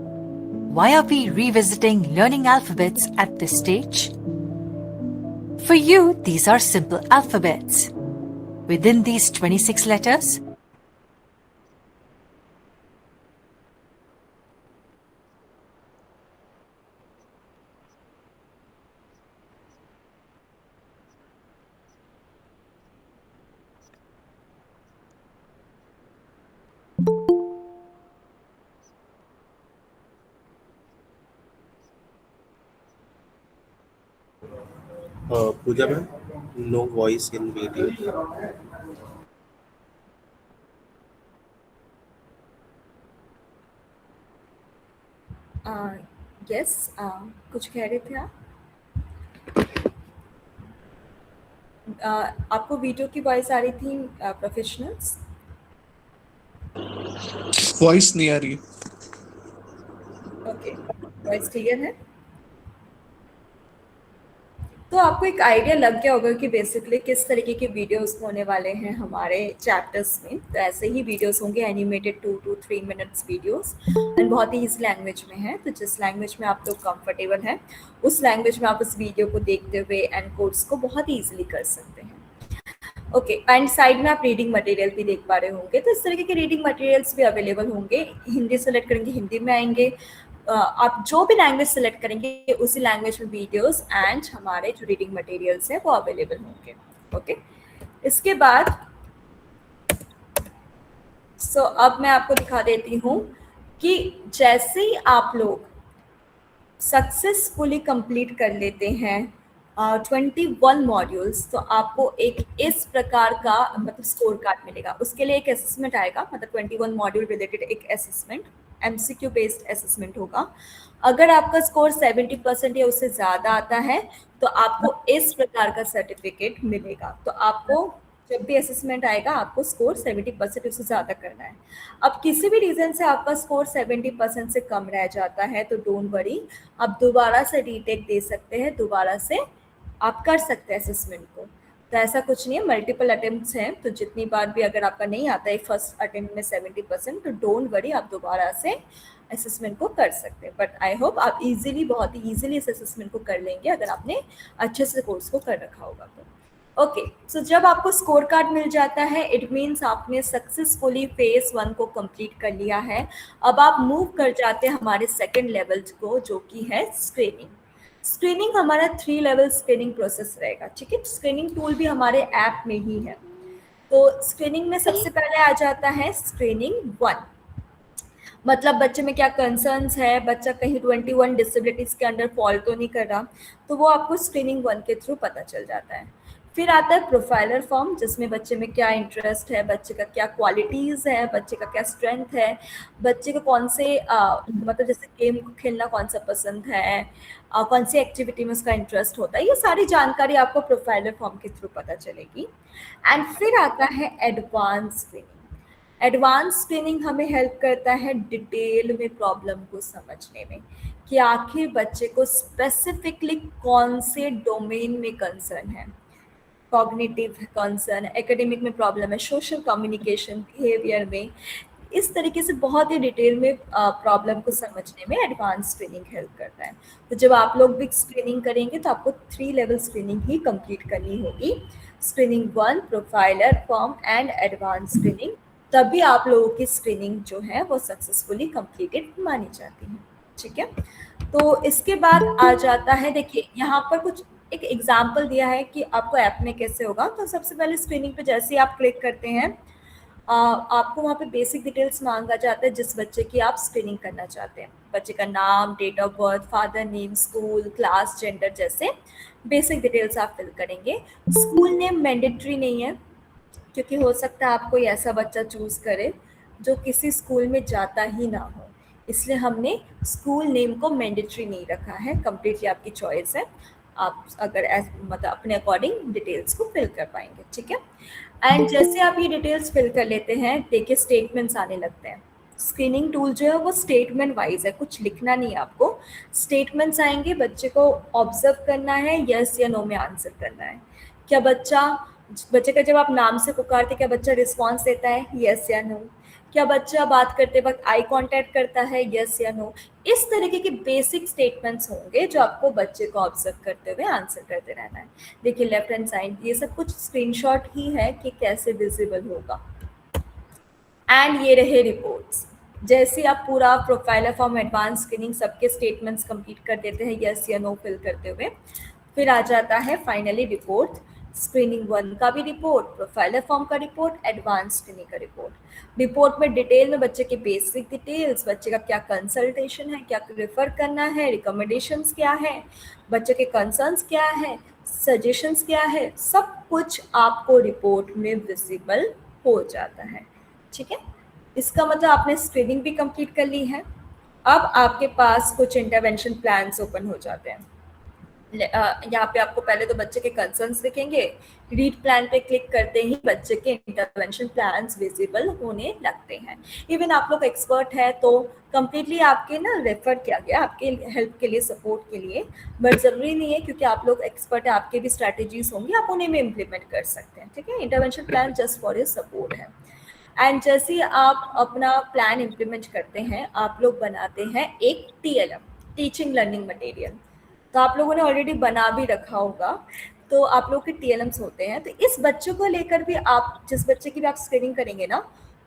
why are we revisiting learning alphabets at this stage? For you, these are simple alphabets. Within these 26 letters, Pooja ma'am, no voice in video. Yes, कुछ कह रहे थे आप? आपको video की voice आ रही थी professionals? Voice नहीं आ रही। ओके, वॉइस क्लियर है? तो आपको एक आइडिया लग गया होगा कि बेसिकली किस तरीके के वीडियोस होने वाले हैं हमारे चैप्टर्स में। तो ऐसे ही वीडियोस होंगे, animated 2 to 3 minutes videos, and बहुत ही इस लैंग्वेज में है। तो जिस लैंग्वेज में आप लोग कंफर्टेबल हैं उस लैंग्वेज में आप उस वीडियो को देखते हुए एंड कोर्स को बहुत ही ईजिली कर सकते हैं। ओके, एंड साइड में आप रीडिंग मटेरियल भी देख पा रहे होंगे। तो इस तरीके के रीडिंग मटेरियल्स भी अवेलेबल होंगे। हिंदी सेलेक्ट करेंगे, हिंदी में आएंगे। आप जो भी लैंग्वेज सेलेक्ट करेंगे उसी लैंग्वेज में वीडियोस एंड हमारे जो रीडिंग मटेरियल्स हैं वो अवेलेबल होंगे। ओके, इसके बाद अब मैं आपको दिखा देती हूँ कि जैसे ही आप लोग सक्सेसफुली कंप्लीट कर लेते हैं 21 मॉड्यूल्स, तो आपको एक इस प्रकार का मतलब स्कोर कार्ड मिलेगा। उसके लिए एक असेसमेंट आएगा, मतलब 21 मॉड्यूल रिलेटेड एक असेसमेंट, MCQ बेस्ड असेसमेंट होगा। अगर आपका स्कोर 70% या उससे ज़्यादा आता है तो आपको इस प्रकार का सर्टिफिकेट मिलेगा। तो आपको जब भी असेसमेंट आएगा आपको स्कोर 70% उससे ज़्यादा करना है। अब किसी भी रीज़न से आपका स्कोर 70% से कम रह जाता है तो डोंट वरी, आप दोबारा से रीटेक दे सकते हैं, दोबारा से आप कर सकते हैं असेसमेंट को। तो ऐसा कुछ नहीं है, मल्टीपल अटेम्प्ट्स हैं, तो जितनी बार भी अगर आपका नहीं आता है फर्स्ट अटेम्प्ट में 70%, तो डोंट वरी, आप दोबारा से असेसमेंट को कर सकते हैं। बट आई होप आप इजीली, बहुत ही इजीली इस असेसमेंट को कर लेंगे अगर आपने अच्छे से कोर्स को कर रखा होगा तो। ओके, सो जब आपको स्कोर कार्ड मिल जाता है इट मीन्स आपने सक्सेसफुली फेज 1 को कंप्लीट कर लिया है। अब आप मूव कर जाते हैं हमारे सेकेंड लेवल को, जो कि है स्क्रीनिंग। स्क्रीनिंग हमारा 3 लेवल स्क्रीनिंग प्रोसेस रहेगा, ठीक है। स्क्रीनिंग टूल भी हमारे ऐप में ही है। तो स्क्रीनिंग में सबसे पहले आ जाता है स्क्रीनिंग 1, मतलब बच्चे में क्या कंसर्न्स है, बच्चा कहीं 21 डिसेबिलिटीज के अंडर फॉल तो नहीं कर रहा, तो वो आपको स्क्रीनिंग 1 के थ्रू पता चल जाता है। फिर आता है प्रोफाइलर फॉर्म, जिसमें बच्चे में क्या इंटरेस्ट है, बच्चे का क्या क्वालिटीज़ है, बच्चे का क्या स्ट्रेंथ है, बच्चे को कौन से मतलब जैसे गेम को खेलना कौन सा पसंद है, कौन सी एक्टिविटी में उसका इंटरेस्ट होता है, ये सारी जानकारी आपको प्रोफाइलर फॉर्म के थ्रू पता चलेगी। एंड फिर आता है एडवांस स्क्रीनिंग। एडवांस स्क्रीनिंग हमें हेल्प करता है डिटेल में प्रॉब्लम को समझने में, कि आखिर बच्चे को स्पेसिफिकली कौन से डोमेन में कंसर्न है, कॉग्निटिव कंसर्न, एकेडमिक में प्रॉब्लम है, सोशल कम्युनिकेशन, बिहेवियर में, इस तरीके से बहुत ही डिटेल में प्रॉब्लम को समझने में एडवांस स्क्रीनिंग हेल्प करता है। तो जब आप लोग भी स्क्रीनिंग करेंगे तो आपको 3 लेवल स्क्रीनिंग ही कंप्लीट करनी होगी, screening 1, profiler form and advance screening, तभी आप लोगों की स्क्रीनिंग जो है वो सक्सेसफुली कंप्लीटेड मानी जाती है, ठीक है। तो इसके बाद आ जाता है, देखिए यहाँ पर कुछ एक एग्जाम्पल दिया है कि आपको ऐप में कैसे होगा। तो सबसे पहले स्क्रीनिंग पे जैसे ही आप क्लिक करते हैं आपको वहाँ पे बेसिक डिटेल्स मांगा जाता है जिस बच्चे की आप स्क्रीनिंग करना चाहते हैं। बच्चे का नाम, date of birth, father name, school, class, gender जैसे बेसिक डिटेल्स आप फिल करेंगे। स्कूल नेम मैंडेटरी नहीं है, क्योंकि हो सकता है आप कोई ऐसा बच्चा चूज़ करे जो किसी स्कूल में जाता ही ना हो, इसलिए हमने स्कूल नेम को मैंडेटरी नहीं रखा है, कम्प्लीटली आपकी चॉइस है, आप अगर मतलब अपने अकॉर्डिंग डिटेल्स को फिल कर पाएंगे, ठीक है। एंड जैसे आप ये डिटेल्स फिल कर लेते हैं, देखिए स्टेटमेंट्स आने लगते हैं। स्क्रीनिंग टूल जो है वो स्टेटमेंट वाइज है, कुछ लिखना नहीं है आपको, स्टेटमेंट्स आएंगे, बच्चे को ऑब्जर्व करना है, यस या नो में आंसर करना है। क्या बच्चा बच्चे का जब आप नाम से पुकारते क्या बच्चा रिस्पॉन्स देता है, यस या नो? क्या बच्चा बात करते वक्त आई कांटेक्ट करता है, यस या नो? इस तरीके के बेसिक स्टेटमेंट्स होंगे जो आपको बच्चे को ऑब्जर्व करते हुए आंसर करते रहना है। देखिए लेफ्ट हैंड साइड ये सब कुछ स्क्रीनशॉट ही है कि कैसे विजिबल होगा। एंड ये रहे रिपोर्ट्स। जैसे आप पूरा प्रोफाइलर फॉर्म, एडवांस स्क्रीनिंग, सबके स्टेटमेंट्स कंप्लीट कर देते हैं यस या नो फिल करते हुए, फिर आ जाता है फाइनली रिपोर्ट। स्क्रीनिंग 1 का भी रिपोर्ट, प्रोफाइलर फॉर्म का रिपोर्ट, एडवांस स्क्रीनिंग का रिपोर्ट। रिपोर्ट में डिटेल में बच्चे के बेसिक डिटेल्स, बच्चे का क्या कंसल्टेशन है, क्या रेफर करना है, रिकमेंडेशंस क्या है, बच्चे के कंसर्न्स क्या है, सजेशंस क्या है, सब कुछ आपको रिपोर्ट में विजिबल हो जाता है। ठीक है, इसका मतलब आपने स्क्रीनिंग भी कंप्लीट कर ली है। अब आपके पास कुछ इंटरवेंशन प्लान्स ओपन हो जाते हैं। यहाँ पे आपको पहले तो बच्चे के कंसर्न्स दिखेंगे, रीड प्लान पे क्लिक करते ही बच्चे के इंटरवेंशन प्लान्स विजिबल होने लगते हैं। इवन आप लोग एक्सपर्ट है तो कंप्लीटली आपके ना रेफर किया गया आपके हेल्प के लिए, सपोर्ट के लिए, बट ज़रूरी नहीं है क्योंकि आप लोग एक्सपर्ट है, आपके भी स्ट्रैटेजीज होंगी, आप उन्हें में इम्प्लीमेंट कर सकते हैं। ठीक है, intervention plan just for your support है। एंड जैसे ही आप अपना प्लान इम्प्लीमेंट करते हैं, आप लोग बनाते हैं एक TLM, टीचिंग लर्निंग मटेरियल। तो आप लोगों ने ऑलरेडी बना भी रखा होगा, तो आप लोग के TLMs होते हैं। तो इस बच्चे को लेकर भी आप, जिस बच्चे की भी आप स्क्रीनिंग करेंगे ना,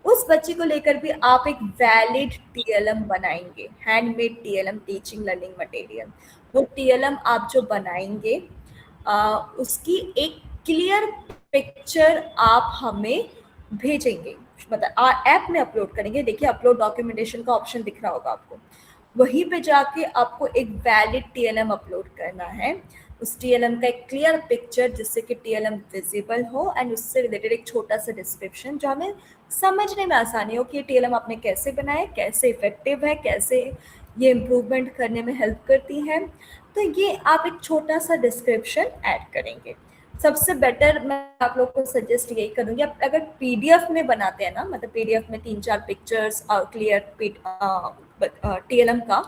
उस बच्चे को लेकर भी आप एक वैलिड TLM बनाएंगे, handmade TLM, teaching learning material. वो TLM आप जो बनाएंगे उसकी एक क्लियर पिक्चर आप हमें भेजेंगे, मतलब ऐप में अपलोड करेंगे। देखिए अपलोड डॉक्यूमेंटेशन का ऑप्शन दिख रहा होगा आपको, वहीं पे जाके आपको एक वैलिड TLM अपलोड करना है। उस TLM का एक क्लियर पिक्चर जिससे कि TLM विजिबल हो, एंड उससे रिलेटेड एक छोटा सा डिस्क्रिप्शन जो हमें समझने में आसानी हो कि ये TLM आपने कैसे बनाया, कैसे इफेक्टिव है, कैसे ये इम्प्रूवमेंट करने में हेल्प करती है। तो ये आप एक छोटा सा डिस्क्रिप्शन ऐड करेंगे। सबसे बेटर मैं आप लोग को सजेस्ट यही करूँगी, आप अगर PDF में बनाते हैं ना, मतलब PDF में 3-4 पिक्चर्स और क्लियर TLM का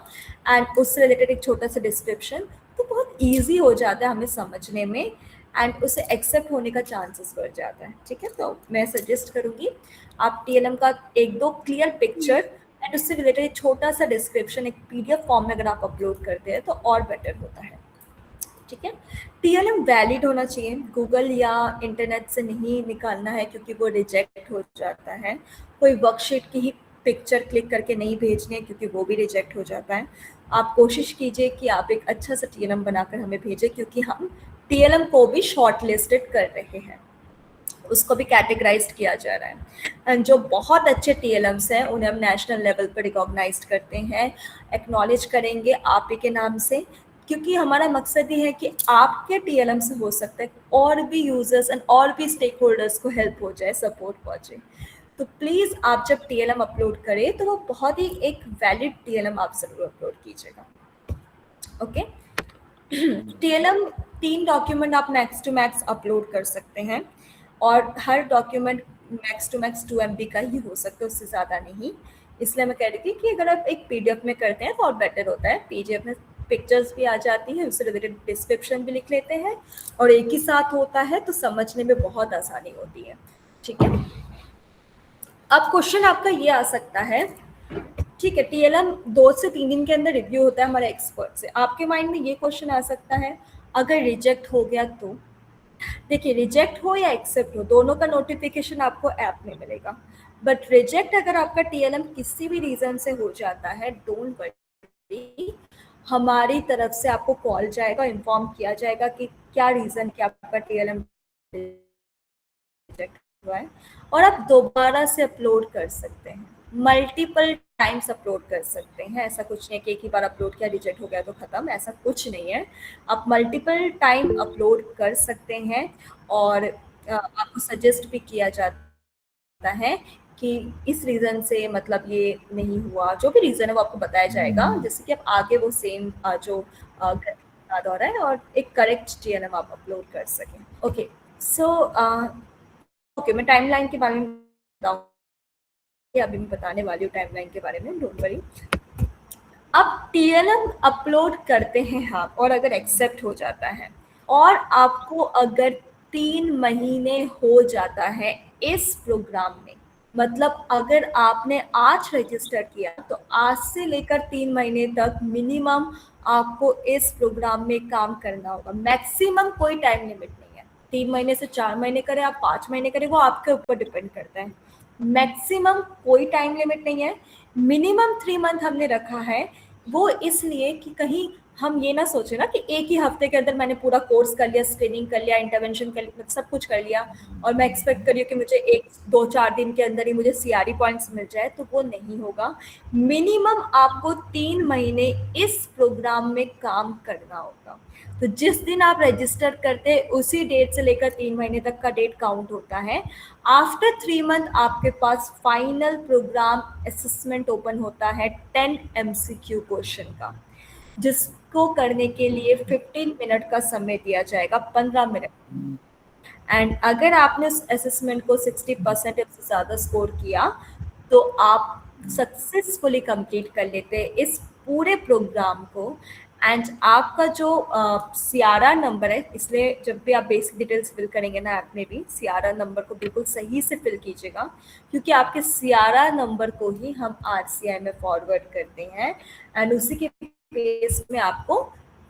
एंड उससे रिलेटेड एक छोटा सा डिस्क्रिप्शन, तो बहुत इजी हो जाता है हमें समझने में, एंड उसे एक्सेप्ट होने का चांसेस बढ़ जाता है। ठीक है, तो मैं सजेस्ट करूँगी आप TLM का 1-2 क्लियर पिक्चर एंड उससे रिलेटेड एक छोटा सा डिस्क्रिप्शन एक PDF फॉर्म में अगर आप अपलोड करते हैं तो और बेटर होता है। ठीक है, TLM वैलिड होना चाहिए, गूगल या इंटरनेट से नहीं निकालना है क्योंकि वो रिजेक्ट हो जाता है। कोई वर्कशीट की ही पिक्चर क्लिक करके नहीं भेजनी है क्योंकि वो भी रिजेक्ट हो जाता है। आप कोशिश कीजिए कि आप एक अच्छा सा TLM बनाकर हमें भेजें, क्योंकि हम TLM को भी शॉर्ट लिस्टेड कर रहे हैं, उसको भी कैटेगराइज्ड किया जा रहा है। एंड जो बहुत अच्छे TLMs हैं उन्हें हम नेशनल लेवल पर रिकॉग्नाइज्ड करते हैं, एक्नॉलेज करेंगे आप ही के नाम से, क्योंकि हमारा मकसद ये है कि आपके TLM से हो सकता है और भी यूजर्स एंड और भी स्टेक होल्डर्स को हेल्प हो जाए, सपोर्ट पहुंचे। तो प्लीज़ आप जब TLM अपलोड करें तो वो बहुत ही एक वैलिड TLM आप जरूर अपलोड कीजिएगा। ओके, TLM 3 डॉक्यूमेंट आप मैक्स टू मैक्स अपलोड कर सकते हैं, और हर document max to max 2 MB का ही हो सकता है, उससे ज़्यादा नहीं। इसलिए मैं कह रही थी कि अगर आप एक PDF में करते हैं तो और बेटर होता है। PDF में पिक्चर्स भी आ जाती हैं, उससे रिलेटेड डिस्क्रिप्शन भी लिख लेते हैं, और एक ही साथ होता है तो समझने में बहुत आसानी होती है। ठीक है, अब क्वेश्चन आपका ये आ सकता है, ठीक है, TLM 2 से 3 दिन के अंदर रिव्यू होता है हमारे एक्सपर्ट से। आपके माइंड में ये क्वेश्चन आ सकता है, अगर रिजेक्ट हो गया तो? देखिए, रिजेक्ट हो या एक्सेप्ट हो, दोनों का नोटिफिकेशन आपको ऐप में मिलेगा, बट रिजेक्ट अगर आपका TLM किसी भी रीजन से हो जाता है, डोंट वरी, हमारी तरफ से आपको कॉल जाएगा, इन्फॉर्म किया जाएगा कि क्या रीजन क्या आपका TLM रिजेक्ट हुआ है, और आप दोबारा से अपलोड कर सकते हैं, मल्टीपल टाइम्स अपलोड कर सकते हैं। ऐसा कुछ नहीं है कि एक ही बार अपलोड किया रिजेक्ट हो गया तो खत्म, ऐसा कुछ नहीं है। आप मल्टीपल टाइम अपलोड कर सकते हैं, और आपको सजेस्ट भी किया जाता है कि इस रीज़न से मतलब ये नहीं हुआ, जो भी रीज़न है वो आपको बताया जाएगा, जिससे कि आप आगे वो सेम जो गलती याद हो रहा है और एक करेक्ट TLM आप अपलोड कर सकें। ओके, सो ओके, मैं टाइमलाइन के बारे में बताऊँ, अभी मैं बताने वाली हूँ टाइमलाइन के बारे में, डोंट वरी। अब TLM अपलोड करते हैं आप, और अगर एक्सेप्ट हो जाता है और आपको अगर 3 महीने हो जाता है इस प्रोग्राम में। मतलब अगर आपने आज रजिस्टर किया तो आज से लेकर 3 महीने तक मिनिमम आपको इस प्रोग्राम में काम करना होगा। मैक्सिमम कोई टाइम लिमिट नहीं है, 3 महीने से 4 महीने करें आप, 5 महीने करें, वो आपके ऊपर डिपेंड करता है। मैक्सिमम कोई टाइम लिमिट नहीं है। मिनिमम 3 मंथ हमने रखा है, वो इसलिए कि कहीं हम ये ना सोचे ना कि एक ही हफ्ते के अंदर मैंने पूरा कोर्स कर लिया, स्क्रीनिंग कर लिया, इंटरवेंशन कर लिया, सब कुछ कर लिया और मैं एक्सपेक्ट करी कि मुझे 1-2-4 दिन के अंदर ही मुझे सीआरई पॉइंट्स मिल जाए, तो वो नहीं होगा। मिनिमम आपको 3 महीने इस प्रोग्राम में काम करना होगा। तो जिस दिन आप रजिस्टर करते हैं उसी डेट से लेकर 3 महीने तक का डेट काउंट होता है। आफ्टर 3 मंथ आपके पास फाइनल प्रोग्राम असेसमेंट ओपन होता है 10 MCQ क्वेश्चन का, जिसको करने के लिए 15 मिनट का समय दिया जाएगा, 15 मिनट। एंड अगर आपने उस असेसमेंट को 60% से ज़्यादा स्कोर किया तो आप सक्सेसफुली कंप्लीट कर लेते हैं इस पूरे प्रोग्राम को। एंड आपका जो सियारा नंबर है, इसलिए जब भी आप बेसिक डिटेल्स फिल करेंगे ना ऐप में भी, सियारा नंबर को बिल्कुल सही से फिल कीजिएगा, क्योंकि आपके सियारा नंबर को ही हम RCI में फॉरवर्ड करते हैं एंड उसी के बेस में आपको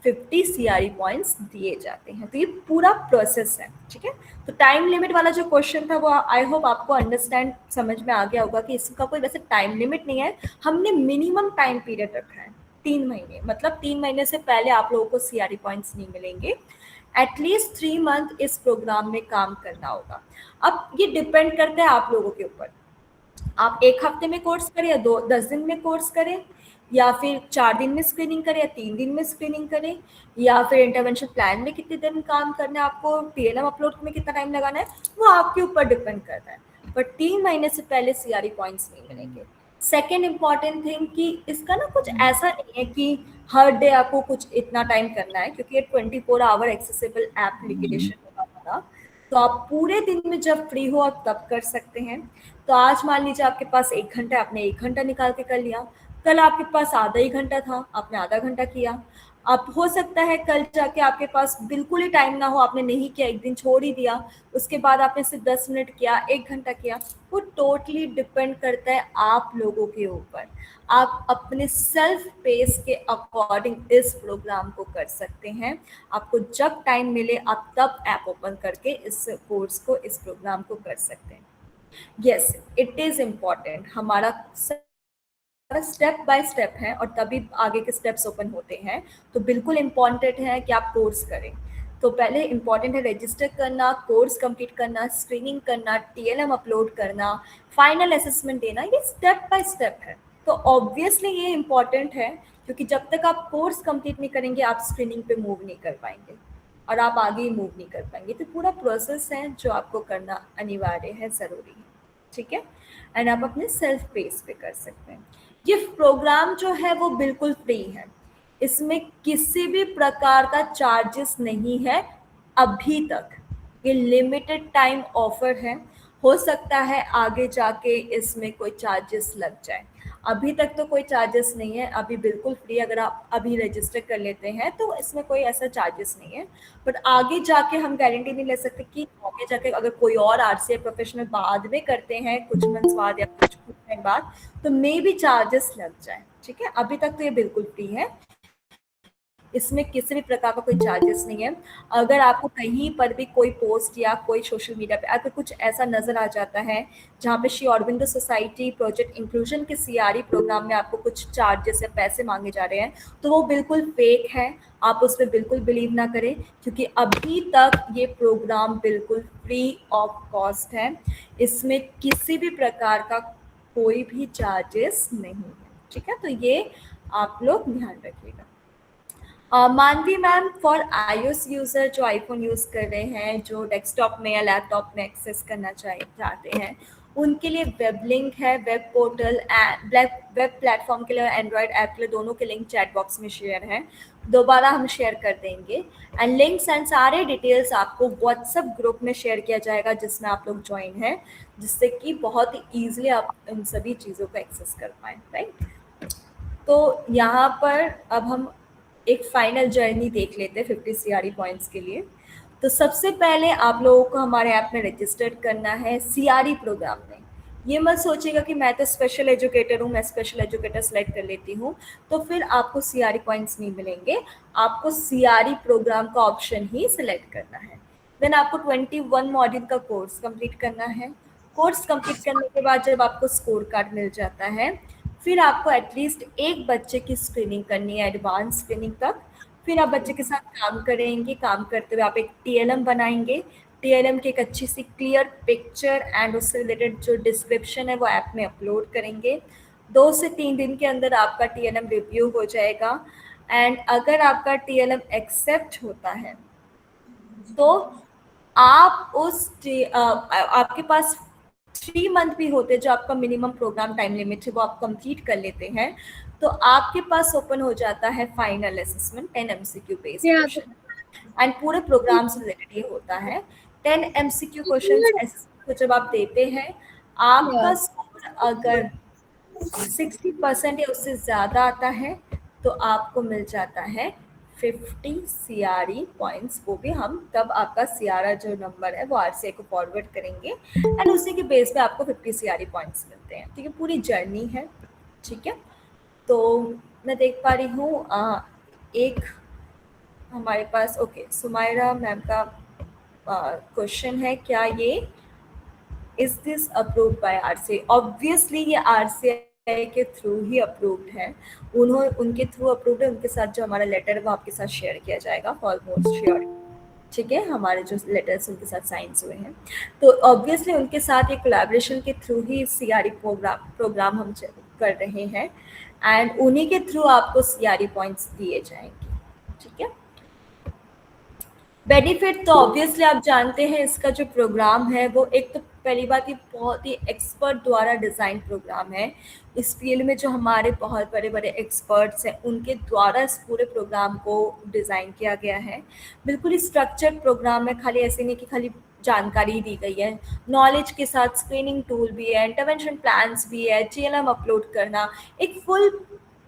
50 CRE पॉइंट्स दिए जाते हैं। तो ये पूरा प्रोसेस है, ठीक है। तो टाइम लिमिट वाला जो क्वेश्चन था वो आई होप आपको अंडरस्टैंड समझ में आ गया होगा कि इसका कोई वैसे टाइम लिमिट नहीं है। हमने मिनिमम टाइम पीरियड रखा है 3 महीने, मतलब 3 महीने से पहले आप लोगों को CRE पॉइंट्स नहीं मिलेंगे। एटलीस्ट 3 मंथ इस प्रोग्राम में काम करना होगा। अब ये डिपेंड करता है आप लोगों के ऊपर, आप 1 हफ्ते में कोर्स करें या 10 दिन में कोर्स करें, या फिर 4 दिन में स्क्रीनिंग करें या 3 दिन में स्क्रीनिंग करें, या फिर इंटरवेंशन प्लान में कितने दिन काम करना है आपको, TLM अपलोड में कितना टाइम लगाना है, वो आपके ऊपर डिपेंड करता है। बट 3 महीने से पहले CRE पॉइंट्स नहीं मिलेंगे। सेकेंड इम्पॉर्टेंट थिंग कि इसका ना कुछ ऐसा नहीं है कि हर डे आपको कुछ इतना टाइम करना है, क्योंकि ये 24 आवर एक्सेसिबल एप्लीकेशन होगा हमारा। तो आप पूरे दिन में जब फ्री हो आप तब कर सकते हैं। तो आज मान लीजिए आपके पास 1 घंटा, आपने 1 घंटा निकाल के कर लिया। कल आपके पास आधा ही घंटा था, आपने आधा घंटा किया। अब हो सकता है कल जाके आपके पास बिल्कुल ही टाइम ना हो, आपने नहीं किया, एक दिन छोड़ ही दिया, उसके बाद आपने सिर्फ 10 मिनट किया, 1 घंटा किया। वो टोटली डिपेंड करता है आप लोगों के ऊपर। आप अपने सेल्फ पेस के अकॉर्डिंग इस प्रोग्राम को कर सकते हैं। आपको जब टाइम मिले आप तब ऐप ओपन करके इस कोर्स को, इस प्रोग्राम को कर सकते हैं। Yes, it is important. हमारा स्टेप बाय स्टेप है और तभी आगे के स्टेप्स ओपन होते हैं। तो बिल्कुल इम्पॉर्टेंट है कि आप कोर्स करें। तो पहले इम्पॉर्टेंट है रजिस्टर करना, कोर्स कंप्लीट करना, स्क्रीनिंग करना, TLM अपलोड करना, फाइनल असेसमेंट देना। ये स्टेप बाय स्टेप है। तो ऑब्वियसली ये इम्पॉर्टेंट है, क्योंकि जब तक आप कोर्स कंप्लीट नहीं करेंगे आप स्क्रीनिंग पे मूव नहीं कर पाएंगे और आप आगे ही मूव नहीं कर पाएंगे। तो पूरा प्रोसेस है जो आपको करना अनिवार्य है, ज़रूरी है, ठीक है। एंड आप अपने सेल्फ पेस पे कर सकते हैं। ये प्रोग्राम जो है वो बिल्कुल फ्री है, इसमें किसी भी प्रकार का चार्जेस नहीं है अभी तक। ये लिमिटेड टाइम ऑफर है, हो सकता है आगे जाके इसमें कोई चार्जेस लग जाए। अभी तक तो कोई चार्जेस नहीं है, अभी बिल्कुल फ्री। अगर आप अभी रजिस्टर कर लेते हैं तो इसमें कोई ऐसा चार्जेस नहीं है। बट आगे जाके हम गारंटी नहीं ले सकते कि आगे जाके अगर कोई और RCI प्रोफेशनल बाद में करते हैं कुछ मंथ्स बाद या कुछ टाइम बाद, तो मे भी चार्जेस लग जाए, ठीक है। अभी तक तो ये बिल्कुल फ्री है, इसमें किसी भी प्रकार का कोई चार्जेस नहीं है। अगर आपको कहीं पर भी कोई पोस्ट या कोई सोशल मीडिया पे अगर कुछ ऐसा नज़र आ जाता है जहाँ पे Shri Aurobindo society project inclusion के CRE प्रोग्राम में आपको कुछ चार्जेस या पैसे मांगे जा रहे हैं, तो वो बिल्कुल फेक है। आप उस पर बिल्कुल बिलीव ना करें, क्योंकि अभी तक ये प्रोग्राम बिल्कुल फ्री ऑफ कॉस्ट है। इसमें किसी भी प्रकार का कोई भी चार्जेस नहीं है, ठीक है। तो ये आप लोग ध्यान रखिएगा। मानवी मैम, फॉर iOS यूज़र जो आईफोन यूज़ कर रहे हैं, जो डेस्कटॉप में या लैपटॉप में एक्सेस करना चाहते हैं, उनके लिए वेब लिंक है, वेब पोर्टल, वेब प्लेटफॉर्म के लिए और एंड्रॉयड ऐप के लिए, दोनों के लिंक चैट बॉक्स में शेयर है। दोबारा हम शेयर कर देंगे। एंड लिंक्स एंड सारे डिटेल्स आपको व्हाट्सएप ग्रुप में शेयर किया जाएगा जिसमें आप लोग ज्वाइन हैं, जिससे कि बहुत ही ईजिली आप इन सभी चीज़ों को एक्सेस कर पाएँ, राइट। तो यहाँ पर अब हम एक फाइनल जर्नी देख लेते हैं 50 CRE पॉइंट्स के लिए। तो सबसे पहले आप लोगों को हमारे ऐप में रजिस्टर करना है सीआरई प्रोग्राम में। ये मत सोचिएगा कि मैं तो स्पेशल एजुकेटर हूँ, मैं स्पेशल एजुकेटर सेलेक्ट कर लेती हूँ तो फिर आपको सीआरई पॉइंट्स नहीं मिलेंगे। आपको सीआरई प्रोग्राम का ऑप्शन ही सिलेक्ट करना है। देन आपको 21 मॉड्यूल का कोर्स कंप्लीट करना है। कोर्स कंप्लीट करने के बाद जब आपको स्कोर कार्ड मिल जाता है, फिर आपको एटलीस्ट एक बच्चे की स्क्रीनिंग करनी है, एडवांस स्क्रीनिंग तक। फिर आप बच्चे के साथ काम करेंगे, काम करते हुए आप एक टीएलएम बनाएंगे। टीएलएम की एक अच्छी सी क्लियर पिक्चर एंड उससे रिलेटेड जो डिस्क्रिप्शन है वो ऐप में अपलोड करेंगे। 2 से 3 दिन के अंदर आपका टीएलएम रिव्यू हो जाएगा एंड अगर आपका टीएलएम एक्सेप्ट होता है तो आप आपके पास 3 मंथ भी होते जो आपका मिनिमम प्रोग्राम टाइम लिमिट है वो आप कंप्लीट कर लेते हैं तो आपके पास ओपन हो जाता है final assessment 10 MCQ based question and पूरे प्रोग्राम से रिलेटेड ये होता है। 10 MCQ क्वेश्चंस को जब आप देते हैं, आपका स्कोर अगर 60% या उससे ज़्यादा आता है तो आपको मिल जाता है 50 CRE पॉइंट्स। वो भी हम तब आपका CRR जो नंबर है वो RCI को फॉरवर्ड करेंगे एंड उसी के बेस पे आपको 50 CRE पॉइंट्स मिलते हैं। ठीक है, पूरी जर्नी है। ठीक है, तो मैं देख पा रही हूँ एक हमारे पास ओके सुमायरा मैम का क्वेश्चन है, क्या ये is this approved by RCI? Obviously ये RCI के थ्रू ही अप्रूव्ड है, उनके थ्रू अप्रूव्ड है। उनके साथ जो हमारा लेटर है वो आपके साथ शेयर किया जाएगा फॉर मोस्ट श्योर। ठीक है, हमारे जो लेटर्स उनके साथ साइंस हुए हैं तो ऑब्वियसली उनके साथ एक कोलैबोरेशन के थ्रू ही CRE प्रोग्राम हम कर रहे हैं एंड उन्हीं के थ्रू आपको CRE पॉइंट्स दिए जाएंगे। ठीक है, बेनिफिट तो ऑब्वियसली आप जानते हैं इसका जो प्रोग्राम है वो एक तो पहली बात ये बहुत ही एक्सपर्ट द्वारा डिज़ाइन प्रोग्राम है। इस फील्ड में जो हमारे बहुत बड़े बड़े एक्सपर्ट्स हैं उनके द्वारा इस पूरे प्रोग्राम को डिज़ाइन किया गया है। बिल्कुल ही स्ट्रक्चर्ड प्रोग्राम है, खाली ऐसे नहीं कि खाली जानकारी दी गई है, नॉलेज के साथ स्क्रीनिंग टूल भी है, इंटरवेंशन प्लान्स भी है, TLM अपलोड करना, एक फुल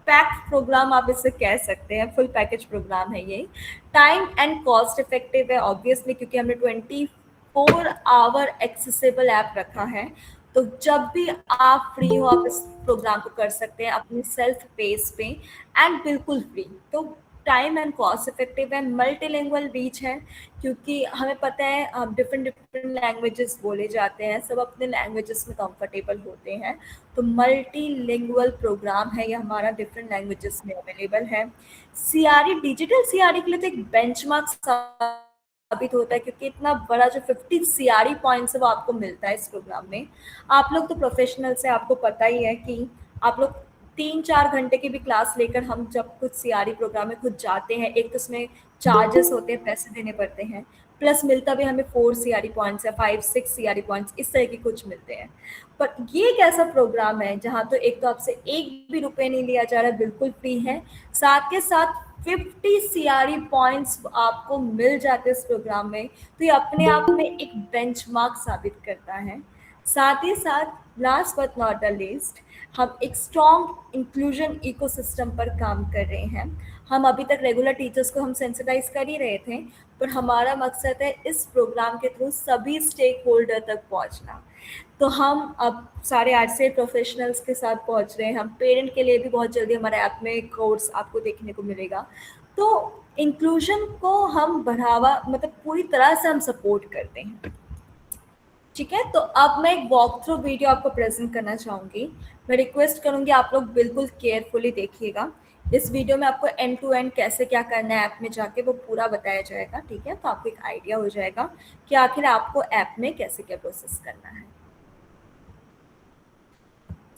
पैक प्रोग्राम आप इसे कह सकते हैं, फुल पैकेज प्रोग्राम है ये। टाइम एंड कॉस्ट इफेक्टिव है ऑब्वियसली क्योंकि हमने 24 आवर एक्सेसिबल ऐप रखा है तो जब भी आप फ्री हो आप इस प्रोग्राम को कर सकते हैं अपनी सेल्फ पेस पे एंड बिल्कुल फ्री। तो टाइम एंड कॉस्ट इफेक्टिव है, मल्टीलिंगुअल रीच है क्योंकि हमें पता है डिफरेंट लैंग्वेजेस बोले जाते हैं, सब अपने लैंग्वेजेस में कंफर्टेबल होते हैं तो मल्टीलिंगुअल प्रोग्राम है ये हमारा, डिफरेंट लैंग्वेजेस में अवेलेबल है। CRE डिजिटल CRE के लिए तो एक बेंचमार्क साबित होता है क्योंकि इतना बड़ा जो 50 CRE पॉइंट्स है वो आपको मिलता है इस प्रोग्राम में। आप लोग तो प्रोफेशनल से आपको पता ही है कि आप लोग 3-4 घंटे की भी क्लास लेकर हम जब कुछ CRE प्रोग्राम में खुद जाते हैं, एक तो उसमें चार्जेस होते हैं, पैसे देने पड़ते हैं, प्लस मिलता भी हमें 4 CRE पॉइंट्स या 5-6 CRE पॉइंट्स इस तरह के कुछ मिलते हैं। पर ये एक ऐसा प्रोग्राम है जहाँ तो एक तो आपसे एक भी रुपये नहीं लिया जा रहा है, बिल्कुल फ्री है, साथ के साथ 50 CRE पॉइंट्स आपको मिल जाते हैं इस प्रोग्राम में तो ये अपने आप में एक बेंचमार्क साबित करता है। साथ ही साथ last but not the least हम एक स्ट्रॉन्ग इंक्लूजन इकोसिस्टम पर काम कर रहे हैं। हम अभी तक रेगुलर टीचर्स को हम सेंसिटाइज कर ही रहे थे पर हमारा मकसद है इस प्रोग्राम के थ्रू सभी स्टेक होल्डर तक पहुंचना। तो हम अब सारे RCI प्रोफेशनल्स के साथ पहुंच रहे हैं, हम पेरेंट के लिए भी बहुत जल्दी हमारे ऐप में कोर्स आपको देखने को मिलेगा। तो इंक्लूजन को हम बढ़ावा मतलब पूरी तरह से हम सपोर्ट करते हैं। ठीक है, तो अब मैं एक वॉक थ्रू वीडियो आपको प्रेजेंट करना चाहूँगी। मैं रिक्वेस्ट करूँगी आप लोग बिल्कुल केयरफुली देखिएगा। इस वीडियो में आपको एंड टू एंड कैसे क्या करना है ऐप में जाके वो पूरा बताया जाएगा। ठीक है, तो आपको एक आइडिया हो जाएगा कि आखिर आपको ऐप में कैसे क्या प्रोसेस करना है।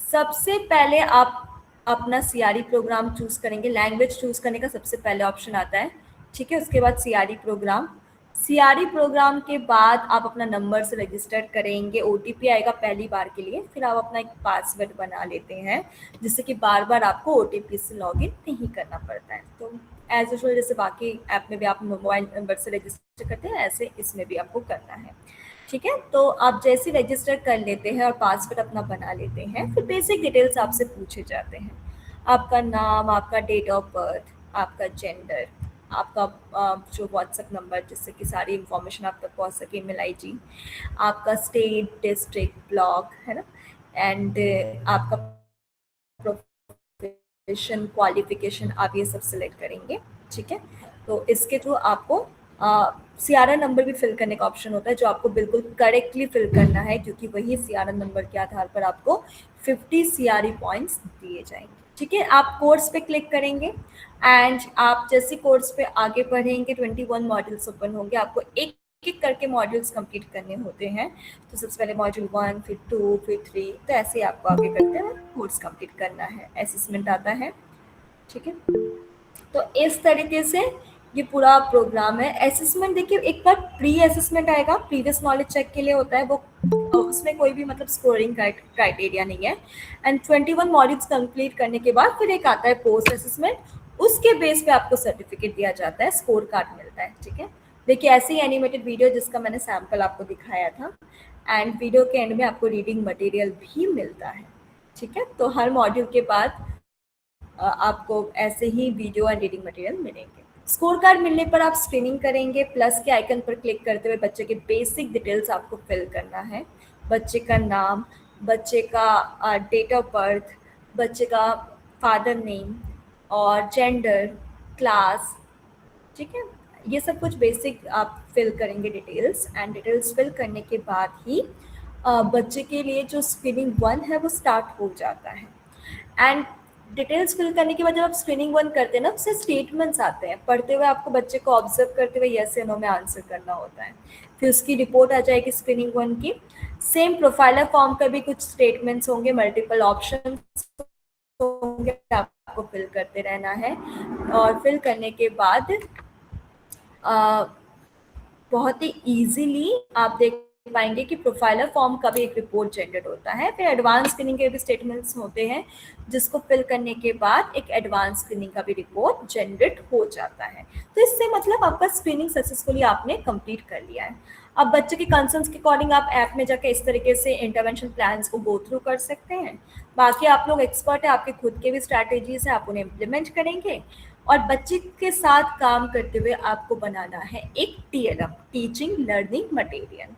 सबसे पहले आप अपना CRE प्रोग्राम चूज करेंगे, लैंग्वेज चूज करने का सबसे पहले ऑप्शन आता है। ठीक है, उसके बाद CRE प्रोग्राम, CRE प्रोग्राम के बाद आप अपना नंबर से रजिस्टर करेंगे, OTP आएगा पहली बार के लिए, फिर आप अपना एक पासवर्ड बना लेते हैं जिससे कि बार बार आपको OTP से लॉगिन नहीं करना पड़ता है। तो एज यूजुअल जैसे बाकी ऐप में भी आप मोबाइल नंबर से रजिस्टर करते हैं ऐसे इसमें भी आपको करना है। ठीक है, तो आप जैसे रजिस्टर कर लेते हैं और पासवर्ड अपना बना लेते हैं फिर बेसिक डिटेल्स आपसे पूछे जाते हैं, आपका नाम, आपका डेट ऑफ बर्थ, आपका जेंडर, आपका जो व्हाट्सएप नंबर जिससे कि सारी इन्फॉर्मेशन आप तक पहुँच सके, ईमेल आईडी, आपका स्टेट, डिस्ट्रिक्ट, ब्लॉक, है ना, एंड आपका प्रोफेशन, क्वालिफिकेशन, आप ये सब सिलेक्ट करेंगे, ठीक है। तो इसके थ्रू आपको CRN नंबर भी फिल करने का ऑप्शन होता है, जो आपको बिल्कुल करेक्टली फिल करना है, क्योंकि वही CRN नंबर के आधार पर आपको 50 CRE पॉइंट्स दिए जाएंगे, ठीक है। आप कोर्स पे क्लिक करेंगे एंड आप जैसे कोर्स पे आगे बढ़ेंगे 21 मॉड्यूल्स ओपन होंगे, आपको एक एक करके मॉड्यूल्स कंप्लीट करने होते हैं। तो सबसे पहले मॉड्यूल 1, फिर 2, फिर 3, तो ऐसे ही आपको आगे करते हैं कोर्स कंप्लीट करना है। असेसमेंट आता है, ठीक है। तो इस तरीके से ये पूरा प्रोग्राम है। असेसमेंट देखिए, एक बार प्री असेसमेंट आएगा, प्रीवियस नॉलेज चेक के लिए होता है वो, उसमें कोई भी मतलब स्कोरिंग क्राइटेरिया नहीं है। एंड 21 मॉड्यूल्स कंप्लीट करने के बाद फिर एक आता है पोस्ट असेसमेंट, उसके बेस पे आपको सर्टिफिकेट दिया जाता है, स्कोर कार्ड मिलता है, ठीक है। देखिए ऐसे ही एनिमेटेड वीडियो जिसका मैंने सैम्पल आपको दिखाया था, एंड वीडियो के एंड में आपको रीडिंग मटेरियल भी मिलता है, ठीक है। तो हर मॉड्यूल के बाद आपको ऐसे ही वीडियो एंड रीडिंग मटेरियल मिलेंगे। स्कोर कार्ड मिलने पर आप स्क्रीनिंग करेंगे, प्लस के आइकन पर क्लिक करते हुए बच्चे के बेसिक डिटेल्स आपको फिल करना है। बच्चे का नाम, बच्चे का डेट ऑफ बर्थ, बच्चे का फादर नेम और जेंडर, क्लास, ठीक है। ये सब कुछ बेसिक आप फिल करेंगे डिटेल्स, एंड डिटेल्स फिल करने के बाद ही बच्चे के लिए जो स्क्रीनिंग 1 है वो स्टार्ट हो जाता है। एंड डिटेल्स फिल करने के बाद जब आप स्क्रीनिंग 1 करते हैं ना, उससे स्टेटमेंट्स आते हैं, पढ़ते हुए आपको बच्चे को ऑब्जर्व करते हुए यस या नो में आंसर करना होता है। फिर उसकी रिपोर्ट आ जाएगी स्क्रीनिंग 1 की। सेम प्रोफाइलर फॉर्म का भी कुछ स्टेटमेंट्स होंगे, मल्टीपल ऑप्शन होंगे, आपको फिल करते रहना है। और फिल करने के बाद बहुत ही इजीली आप देख पाएंगे कि प्रोफाइलर फॉर्म का भी एक रिपोर्ट जनरेट होता है। फिर एडवांस स्क्रीनिंग के भी स्टेटमेंट्स होते हैं, जिसको फिल करने के बाद एक एडवांस स्क्रीनिंग का भी रिपोर्ट जनरेट हो जाता है। तो इससे मतलब आपका स्क्रीनिंग सक्सेसफुली आपने कंप्लीट कर लिया है। अब बच्चे के कंसर्न्स के अकॉर्डिंग आप ऐप में जाकर इस तरीके से इंटरवेंशन प्लान्स को गो थ्रू कर सकते हैं। बाकी आप लोग एक्सपर्ट है, आपके खुद के भी स्ट्रैटेजीज है, आप उन्हें इम्प्लीमेंट करेंगे। और बच्चे के साथ काम करते हुए आपको बनाना है एक TLM, teaching learning material.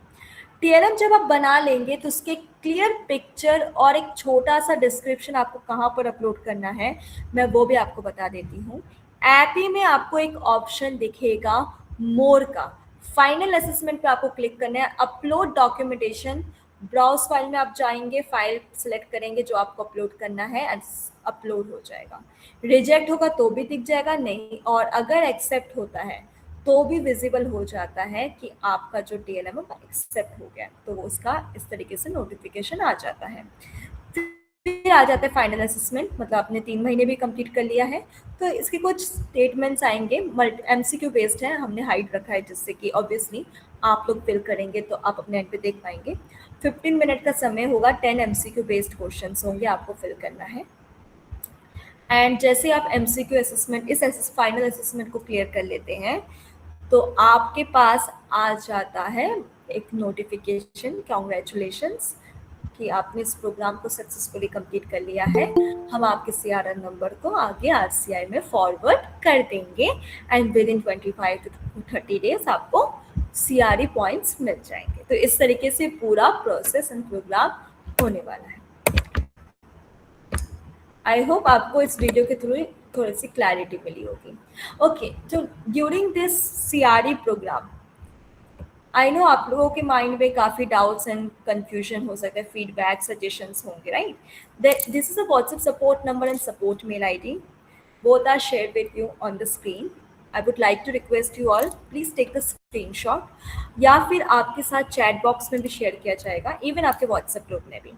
TLM जब आप बना लेंगे तो उसके क्लियर पिक्चर और एक छोटा सा डिस्क्रिप्शन आपको कहाँ पर अपलोड करना है, मैं वो भी आपको बता देती हूँ। ऐप ही में आपको एक ऑप्शन दिखेगा मोर का, फाइनल असेसमेंट पे आपको क्लिक करना है, अपलोड डॉक्यूमेंटेशन। ब्राउज फाइल में आप जाएंगे, फाइल सिलेक्ट करेंगे जो आपको अपलोड करना है, अपलोड हो जाएगा। रिजेक्ट होगा तो भी दिख जाएगा, नहीं, और अगर एक्सेप्ट होता है तो भी विजिबल हो जाता है कि आपका जो TLM है एक्सेप्ट हो गया, तो वो उसका इस तरीके से नोटिफिकेशन आ जाता है। फिर आ जाता है फाइनल असेसमेंट, मतलब आपने 3 महीने भी कंप्लीट कर लिया है, तो इसके कुछ स्टेटमेंट्स आएंगे, MCQ बेस्ड है, हमने हाइड रखा है जिससे कि ऑब्वियसली आप लोग फिल करेंगे तो आप अपने एंड पे देख पाएंगे। 15 मिनट का समय होगा, 10 MCQ बेस्ड क्वेश्चन होंगे, आपको फिल करना है। एंड जैसे आप MCQ असेसमेंट, इस फाइनल असेसमेंट को क्लियर कर लेते हैं, तो आपके पास आ जाता है एक नोटिफिकेशन, कॉन्ग्रेचुलेशंस, कि आपने इस प्रोग्राम को सक्सेसफुली कंप्लीट कर लिया है। हम आपके CRN नंबर को आगे RCI में फॉरवर्ड कर देंगे, and with in 25 to 30 days आपको CRE पॉइंट्स मिल जाएंगे। तो इस तरीके से पूरा प्रोसेस एंड प्रोग्राम होने वाला है। आई होप आपको इस वीडियो के थ्रू थोड़ी सी क्लैरिटी मिली होगी। ओके, तो during this CRE program, I know आप लोगों के माइंड में काफ़ी डाउट्स एंड कंफ्यूजन हो सकता है, फीडबैक, सजेशंस होंगे, right? This is a WhatsApp support number and support mail ID. Both are shared with you on the screen. I would like to request you all, please take the screenshot, या फिर आपके साथ chat box में भी share किया जाएगा, even आपके WhatsApp group में भी।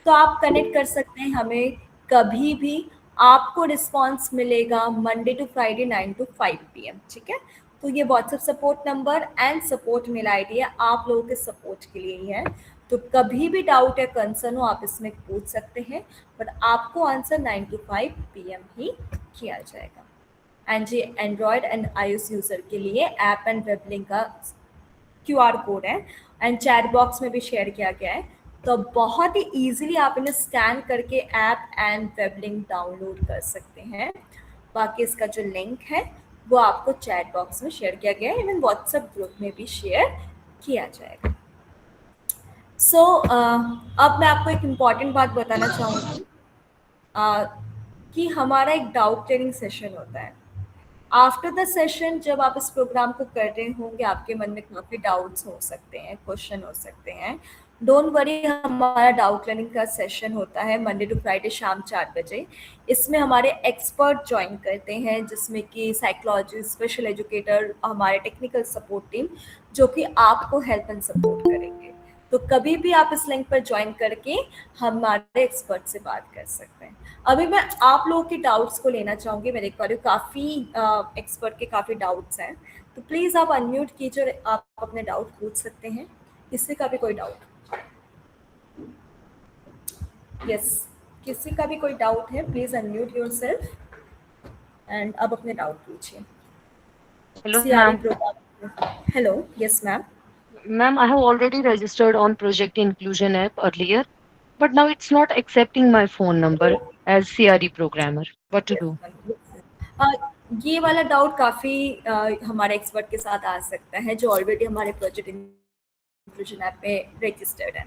तो आप कनेक्ट कर सकते हैं हमें कभी भी, आपको रिस्पॉन्स मिलेगा Monday to Friday 9 to 5 PM, ठीक है? तो ये WhatsApp support number and support mail ID है, आप लोगों के सपोर्ट के लिए ही है। तो कभी भी डाउट या कंसर्न हो आप इसमें पूछ सकते हैं, बट आपको आंसर 9 to 5 PM ही किया जाएगा। एंड जी एंड्रॉयड एंड iOS यूज़र के लिए ऐप एंड वेब लिंक का QR कोड है, एंड चैट बॉक्स में भी शेयर किया गया है, तो बहुत ही ईजिली आप इन्हें स्कैन करके app and web link download कर सकते हैं। बाकी इसका जो लिंक है वो आपको चैट बॉक्स में शेयर किया गया है, इवन व्हाट्सएप ग्रुप में भी शेयर किया जाएगा। सो अब मैं आपको एक इम्पॉर्टेंट बात बताना चाहूँगी कि हमारा एक डाउट क्लियरिंग सेशन होता है। आफ्टर द सेशन जब आप इस प्रोग्राम को कर रहे होंगे, आपके मन में काफ़ी डाउट्स हो सकते हैं, क्वेश्चन हो सकते हैं। डोंट वरी, हमारा डाउट क्लियरिंग का सेशन होता है मंडे टू फ्राइडे शाम 4 बजे। इसमें हमारे एक्सपर्ट ज्वाइन करते हैं, जिसमें कि साइकोलॉजिस्ट, स्पेशल एजुकेटर, हमारे टेक्निकल सपोर्ट टीम, जो कि आपको हेल्प एंड सपोर्ट करेंगे। तो कभी भी आप इस लिंक पर ज्वाइन करके हमारे एक्सपर्ट से बात कर सकते हैं। अभी मैं आप लोगों के डाउट्स को लेना चाहूँगी। मैं देख पा रही हूँ काफ़ी एक्सपर्ट के काफ़ी डाउट्स हैं, तो प्लीज़ आप अनम्यूट कीजिए और आप अपने डाउट पूछ सकते हैं। किसी का भी कोई डाउट? यस, किसी का भी कोई डाउट है, प्लीज़ अनम्यूट योरसेल्फ एंड अब अपने डाउट पूछिए। Hello, CRE ma'am. Program. Hello, yes ma'am. Ma'am, I have already registered on Project Inclusion app earlier, but now it's not accepting my phone number as CRE programmer. What to do? ये वाला doubt काफ़ी हमारे expert के साथ आ सकता है, जो already हमारे प्रोजेक्ट इंक्लूजन ऐप में रजिस्टर्ड है।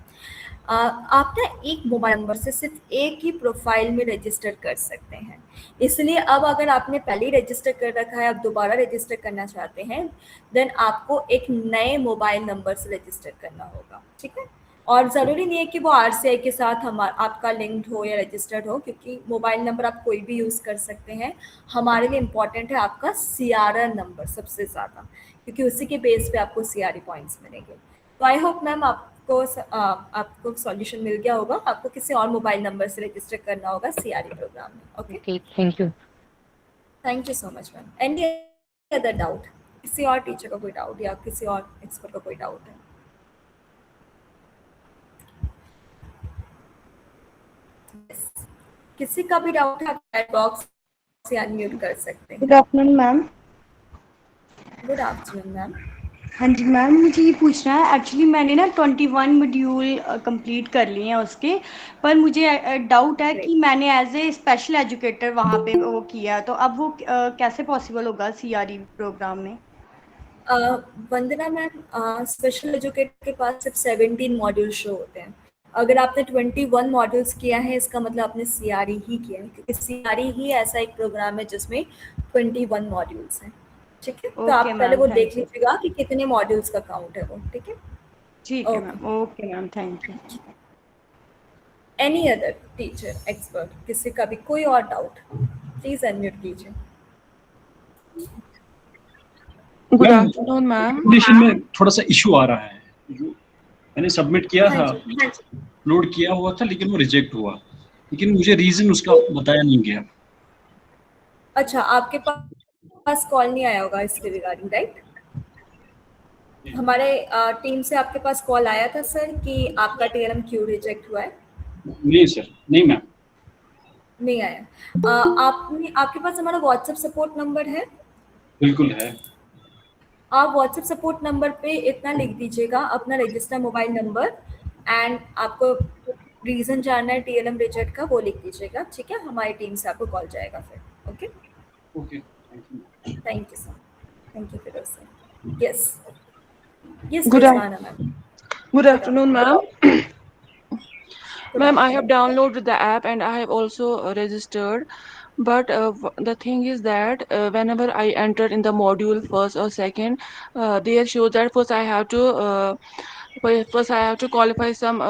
आप ना एक मोबाइल नंबर से सिर्फ एक ही प्रोफाइल में रजिस्टर कर सकते हैं। इसलिए अब अगर आपने पहले ही रजिस्टर कर रखा है, आप दोबारा रजिस्टर करना चाहते हैं, देन आपको एक नए मोबाइल नंबर से रजिस्टर करना होगा, ठीक है? और ज़रूरी नहीं है कि वो आरसीआई के साथ आपका लिंक्ड हो या रजिस्टर्ड हो, क्योंकि मोबाइल नंबर आप कोई भी यूज़ कर सकते हैं। हमारे लिए इम्पॉर्टेंट है आपका सीआरआर नंबर सबसे ज़्यादा, क्योंकि उसी के बेस पे आपको सीआरई पॉइंट्स मिलेंगे। तो आई होप मैम आपको सॉल्यूशन मिल गया होगा। आपको किसी और मोबाइल नंबर से रजिस्टर करना होगा सीआरई प्रोग्राम में। Okay, Okay, thank you. Thank you so much ma'am. Any other doubt? किसी और टीचर का कोई डाउट या किसी और एक्सपर्ट का कोई डाउट है? Yes. किसी का भी डाउट है, आप चैट बॉक्स से अनम्यूट कर सकते हैं। Good afternoon ma'am. Good afternoon ma'am. हाँ जी मैम, मुझे ये पूछना है, एक्चुअली मैंने ना 21 मॉड्यूल कंप्लीट कर लिए हैं उसके, पर मुझे डाउट है कि मैंने एज ए स्पेशल एजुकेटर वहाँ पे वो किया, तो अब वो कैसे पॉसिबल होगा सीआरई प्रोग्राम में? वंदना मैम, स्पेशल एजुकेटर के पास सिर्फ 17 मॉड्यूल शो होते हैं। अगर आपने 21 मॉड्यूल्स किया है, इसका मतलब आपने सीआरई ही किया है, क्योंकि सीआरई ही ऐसा एक प्रोग्राम है जिसमें 21 मॉड्यूल्स हैं, ठीक है? तो आप ओके पहले मैम, वो थैंक देख यू। लीजिएगा कि कितने मॉड्यूल्स का काउंट है वो, ठीक है? ठीक है okay. Ma'am, okay ma'am, thank you. Any other teacher, expert, किसी का भी कोई और डाउट, प्लीज अनम्यूट कीजिए। Good afternoon ma'am. एप्लीकेशन में थोड़ा सा इशू आ रहा है। जो मैंने सबमिट किया हाँ था, जी, हाँ जी। अपलोड किया हुआ था, लेकिन वो रिजेक्ट हुआ, लेकिन मुझे रीजन उसका बताया नहीं गया। अच्छा, आपके पास कॉल नहीं आया होगा इसके रिगार्डिंग, राइट? हमारे टीम से आपके पास कॉल आया था सर कि आपका टीएलएम क्यों रिजेक्ट हुआ है? नहीं सर, नहीं मैम। नहीं आया। आपके पास हमारा व्हाट्सएप सपोर्ट नंबर है? बिल्कुल है। आप व्हाट्सएप सपोर्ट नंबर पे इतना लिख दीजिएगा, अपना रजिस्टर मोबाइल नंबर एंड आपको रीज़न जानना है टीएलएम रिजेक्ट का, वो लिख दीजिएगा, ठीक है? हमारी टीम से आपको कॉल जाएगा फिर। Okay, okay, thank you. Thank you sir. Thank you Firoz sir. Yes, yes Good, Rizwana ma'am. good afternoon, ma'am. Good Ma'am, I have afternoon. downloaded the app and I have also registered. But the thing is that whenever I enter in the module first or second, there shows that first I have to qualify some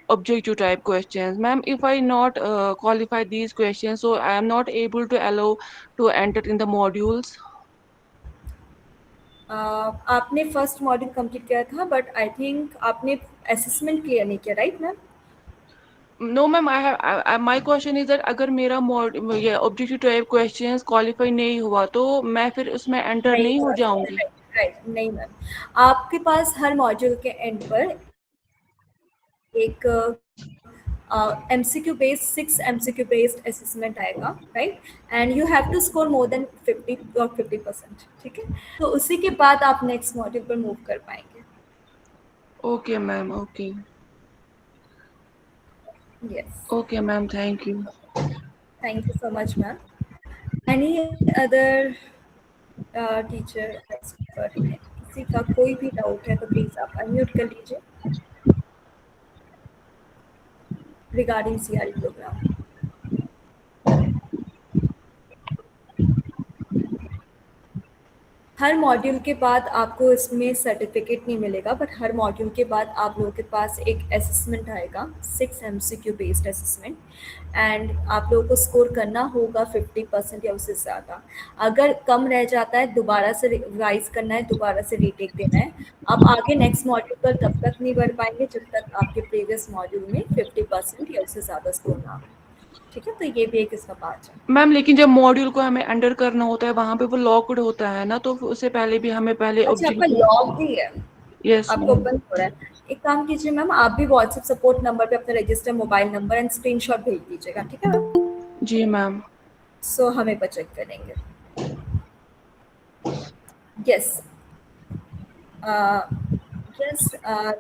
objective type questions. Ma'am, if I not qualify these questions, so I am not able to allow to enter in the modules. आपने first module complete किया था, but I think आपने assessment clear नहीं किया, right ma'am? No ma'am, my question is that अगर मेरा ये objective type questions qualify नहीं हुआ तो मैं फिर उसमें एंटर नहीं नहीं हो हुआ, जाऊंगी। राइट, नहीं मैम। आपके पास हर मॉड्यूल के एंड पर एक MCQ based 6 MCQ based assessment आएगा, right? And you have to score more than 50 और 50%, ठीक है? तो उसी के बाद आप नेक्स्ट मॉड्यूल पर मूव कर पाएंगे। Okay ma'am, okay yes, okay ma'am, thank you. Thank you so much ma'am. Any other teacher expert में किसी का कोई भी डाउट है तो प्लीज आप अनम्यूट कर लीजिए रिगार्डिंग सीआरई प्रोग्राम। हर मॉड्यूल के बाद आपको इसमें सर्टिफिकेट नहीं मिलेगा, बट हर मॉड्यूल के बाद आप लोगों के पास एक असेसमेंट आएगा, 6 MCQ बेस्ड असेसमेंट, एंड आप लोगों को स्कोर करना होगा 50% या उससे ज़्यादा। अगर कम रह जाता है दोबारा से रिवाइज करना है, दोबारा से रीटेक देना है। आप आगे नेक्स्ट मॉड्यूल पर तब तक नहीं बढ़ पाएंगे जब तक आपके प्रीवियस मॉड्यूल में 50% या उससे ज़्यादा स्कोर ना हो। ठीक है, तो ये भी एक इसका पार्ट है। मैम लेकिन जब मॉड्यूल को हमें एंटर करना होता है वहाँ पे वो लॉक्ड होता है ना, तो उससे पहले भी हमें पहले अच्छा, आपका लॉग भी है? यस आपको ओपन हो रहा है? एक काम कीजिए मैम, आप भी व्हाट्सएप सपोर्ट नंबर पे अपना register mobile number and screenshot भेज दीजिएगा, ठीक है मैम? जी मैम। सो हम एक बार चेक करेंगे। यस यस,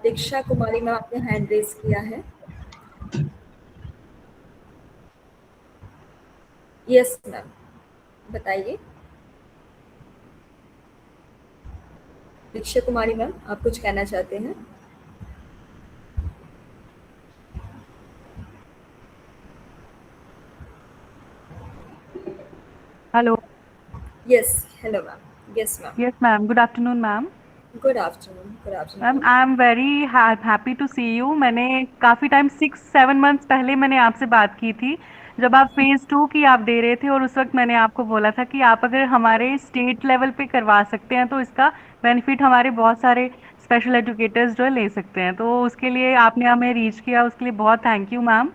दीक्षा कुमारी मैम आपने हैंड रेज किया है। यस मैम, बताइए। दीक्षा कुमारी मैम, आप कुछ कहना चाहते हैं? Hello. Yes, hello ma'am. Yes ma'am. Yes, ma'am. Good afternoon, ma'am. Good afternoon. Good afternoon Ma'am, I am very happy to see you. मैंने काफ़ी टाइम 6-7 मंथ्स पहले मैंने आपसे बात की थी जब आप फेज़ 2 की आप दे रहे थे, और उस वक्त मैंने आपको बोला था कि आप अगर हमारे स्टेट लेवल पे करवा सकते हैं तो इसका बेनिफिट हमारे बहुत सारे स्पेशल एजुकेटर्स जो है ले सकते हैं। तो उसके लिए आपने हमें रीच किया, उसके लिए बहुत थैंक यू मैम।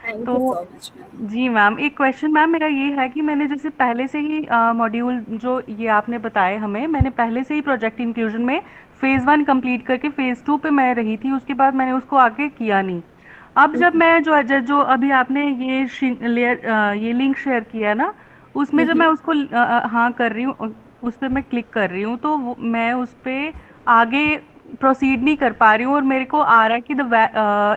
थैंक तो यू सो मच मैम। जी मैम, एक क्वेश्चन मैम मेरा ये है कि मैंने जैसे पहले से ही मॉड्यूल जो ये आपने बताए हमें, मैंने पहले से ही प्रोजेक्ट इंक्लूजन में फ़ेज़ 1 कंप्लीट करके फ़ेज़ 2 पे मैं रही थी, उसके बाद मैंने उसको आगे किया नहीं। अब जब मैं जो अभी आपने ये लिंक शेयर किया है ना, उसमें जब मैं उसको हाँ कर रही हूँ, उस पर मैं क्लिक कर रही हूँ, तो मैं उस पर आगे प्रोसीड नहीं कर पा रही हूँ, और मेरे को आ रहा है कि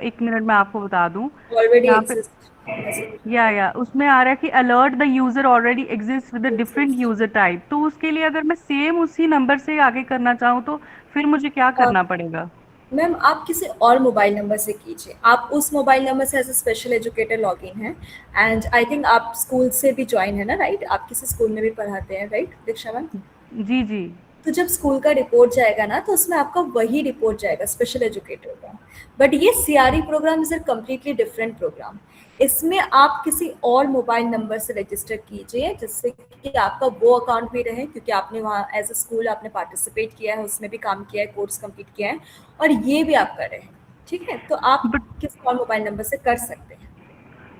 एक मिनट मैं आपको बता दूँ ऑलरेडी यहाँ पे। एग्जिस्ट ऐसे दिखा रहा या उसमें आ रहा है कि alert the user already exist with a different है। User type. तो उसके लिए अगर मैं सेम उसी नंबर से आगे करना चाहूँ तो फिर मुझे क्या करना पड़ेगा? मैम आप किसी और मोबाइल नंबर से कीजिए। आप उस मोबाइल नंबर से as a special educator login है, एंड आई थिंक आप स्कूल से भी ज्वाइन है ना, राइट? आप किसी स्कूल में भी पढ़ाते हैं, राइट दीक्षा मैम? जी जी। तो जब स्कूल का रिपोर्ट जाएगा ना, तो उसमें आपका वही रिपोर्ट जाएगा स्पेशल एजुकेटर का। बट ये CRE program is a completely different program. इसमें आप किसी और मोबाइल नंबर से रजिस्टर कीजिए जिससे कि आपका वो अकाउंट भी रहे, क्योंकि आपने वहाँ एज अ स्कूल आपने पार्टिसिपेट किया है, उसमें भी काम किया है, कोर्स कंप्लीट किया है, और ये भी आप कर रहे हैं। ठीक है, तो आप बट किसी और मोबाइल नंबर से कर सकते हैं।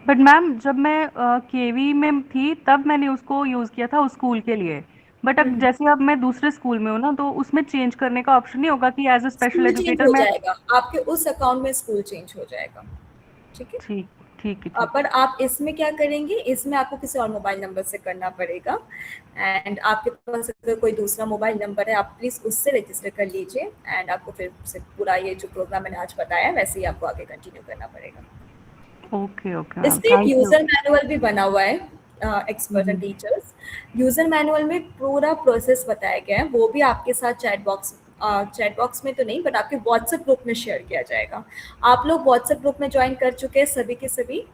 बट मैम जब मैं केवी में थी तब मैंने उसको यूज़ किया था उस स्कूल के लिए। बट अब जैसे अब मैं दूसरे स्कूल में हूँ ना, तो उसमें चेंज करने का ऑप्शन नहीं होगा कि as a special school change educator हो मैं। जाएगा, आपके उस अकाउंट में स्कूल चेंज हो जाएगा। ठीक है, ठीक ठीक है ठीक पर आप इसमें क्या करेंगे, इसमें आपको किसी और मोबाइल नंबर से करना पड़ेगा, एंड आपके पास अगर कोई दूसरा मोबाइल नंबर है आप प्लीज़ उससे रजिस्टर कर लीजिए, एंड आपको फिर से पूरा ये जो प्रोग्राम मैंने आज बताया वैसे ही आपको आगे कंटिन्यू करना पड़ेगा। है। ओके ओके मैम, इसमें एक थैंक यू। यूज़र मैनुअल भी बना हुआ है, expert and teachers. User manual में पूरा प्रोसेस बताया गया है, वो भी आपके साथ चैट बॉक्स में तो नहीं, बट आपके व्हाट्सएप ग्रुप में शेयर किया जाएगा। आप लोग व्हाट्सएप ग्रुप में ज्वाइन कर चुके हैं सभी के सभी?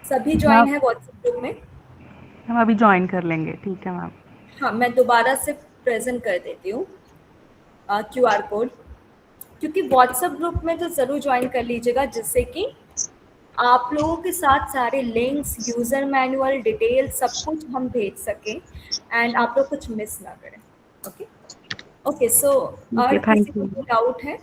सभी ज्वाइन है व्हाट्सएप ग्रुप में? हम अभी ज्वाइन कर लेंगे, ठीक है मैम। हाँ, मैं दोबारा से प्रेजेंट कर देती हूँ QR कोड, क्योंकि व्हाट्सएप ग्रुप में तो ज़रूर ज्वाइन कर लीजिएगा, जिससे कि आप लोगों के साथ सारे लिंक्स, यूज़र मैनुअल, डिटेल सब कुछ हम भेज सकें, एंड आप लोग कुछ मिस ना करें। ओके ओके, सो और किसी थैंक को यू कोई डाउट है?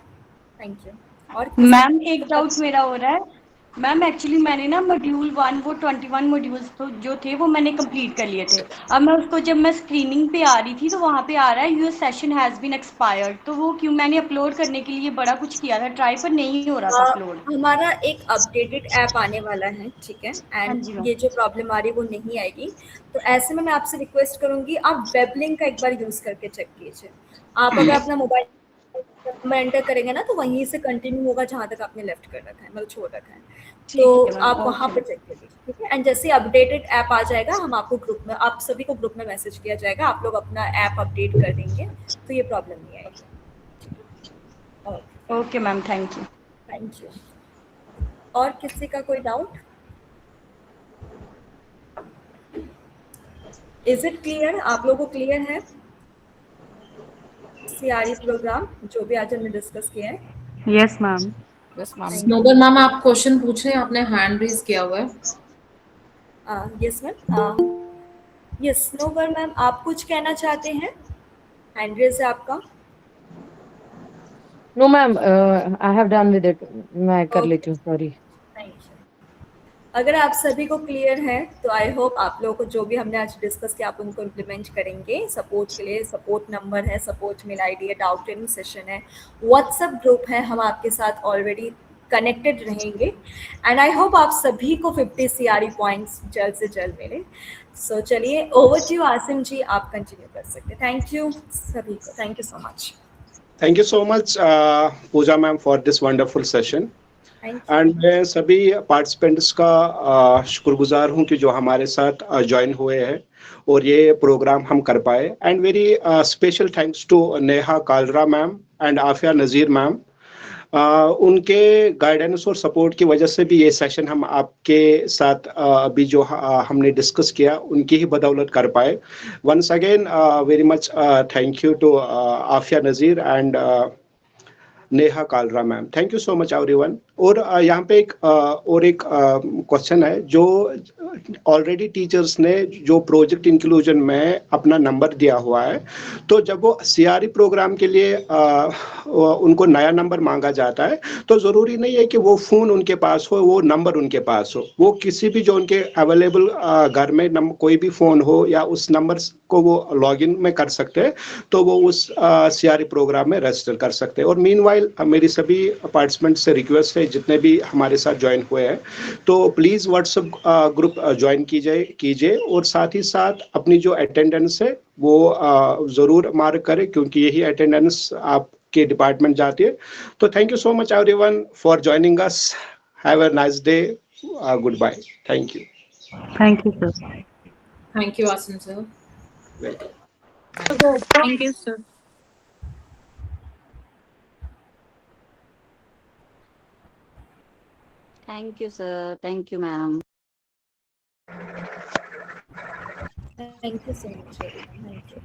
Thank you. और किसी मैम एक डाउट मेरा हो रहा है। मैम एक्चुअली मैंने ना मॉड्यूल 1 वो 21 मॉड्यूल्स तो जो थे वो मैंने कंप्लीट कर लिए थे। अब मैं उसको जब मैं स्क्रीनिंग पे आ रही थी तो वहाँ पे आ रहा है your session has been expired. तो वो क्यों, मैंने अपलोड करने के लिए बड़ा कुछ किया था ट्राई, पर नहीं हो रहा था अपलोड। हमारा एक अपडेटेड ऐप आने वाला है, ठीक है, हाँ जी एंड मैम। ये जो प्रॉब्लम आ रही है वो नहीं आएगी। तो ऐसे में मैं आपसे रिक्वेस्ट करूंगी, आप वेब लिंक का एक बार यूज़ करके चेक कीजिए। आप अगर अपना मोबाइल नंबर एंटर करेंगे ना तो वहीं से कंटिन्यू होगा जहाँ तक आपने लेफ्ट कर रखा है, मतलब छोड़ रखा है। ठीक तो है मैम, आप वहाँ ओके। पे चेक करिए, ठीक है। एंड जैसे अपडेटेड ऐप आ जाएगा हम आपको ग्रुप में, आप सभी को ग्रुप में मैसेज किया जाएगा, आप लोग अपना ऐप अपडेट कर देंगे तो ये प्रॉब्लम नहीं आएगी। Okay, okay ma'am, thank you. Thank you. और किसी का कोई डाउट? Is it clear? आप लोगों को क्लियर है सीआरई प्रोग्राम जो भी आज हमने डिस्कस किया है? Yes ma'am. बस ma'am. Thank you. Noble ma'am आप क्वेश्चन पूछ रहे हैं, आपने हैंड रेज किया हुआ है। Yes ma'am. Yes Noble ma'am, आप कुछ कहना चाहते हैं? हैंड रेज है आपका। No, ma'am. I have done with it. मैं कर Okay. लेती हूँ. Sorry. Thank you. अगर आप सभी को क्लियर है तो आई होप आप लोगों को जो भी हमने आज डिस्कस किया आप उनको इम्प्लीमेंट करेंगे। सपोर्ट के लिए सपोर्ट नंबर है, सपोर्ट मेल आईडी है, डाउट ट्रेनिंग सेशन है, व्हाट्सएप ग्रुप है, हम आपके साथ ऑलरेडी कनेक्टेड रहेंगे। एंड आई होप आप सभी को 50 सीआरई पॉइंट्स जल्द से जल्द मिले। सो चलिए ओवर टू आसिम जी, आप कंटिन्यू कर सकते हैं। थैंक यू सभी को, thank you so much. Thank you so much, Pooja ma'am, for this wonderful session. Thank you. And मैं सभी पार्टिसिपेंट्स का शुक्रगुजार हूं कि जो हमारे साथ ज्वाइन हुए हैं और ये प्रोग्राम हम कर पाए। And very special thanks to Neha Kalra ma'am and Afiya Nazir ma'am. उनके गाइडेंस और सपोर्ट की वजह से भी ये सेशन हम आपके साथ अभी जो हमने डिस्कस किया उनकी ही बदौलत कर पाए। Once again very much thank you to Afiya Nazir and Neha Kalra ma'am. Thank you so much everyone. और यहाँ पे एक क्वेश्चन है जो ऑलरेडी टीचर्स ने जो प्रोजेक्ट इंक्लूजन में अपना नंबर दिया हुआ है, तो जब वो सीआरई प्रोग्राम के लिए उनको नया नंबर मांगा जाता है तो ज़रूरी नहीं है कि वो फ़ोन उनके पास हो, वो नंबर उनके पास हो। वो किसी भी जो उनके अवेलेबल घर में कोई भी फ़ोन हो या उस नंबर को वो लॉगिन में कर सकते हैं, तो वो उस सीआरई प्रोग्राम में रजिस्टर कर सकते हैं। और मीनवाइल मेरी सभी पार्टिसिपेंट से रिक्वेस्ट है जितने भी हमारे साथ ज्वाइन हुए हैं, तो प्लीज़ व्हाट्सएप ग्रुप ज्वाइन कीजिए और साथ ही साथ अपनी जो अटेंडेंस है वो ज़रूर मार्क करें, क्योंकि यही अटेंडेंस आपके डिपार्टमेंट जाती है। तो thank you so much everyone for joining us. Have a nice day. Good bye. Thank you. Thank you sir. Thank you Asim sir. Welcome. Thank you sir. Thank you, sir. Thank you, ma'am. Thank you so much. Thank you.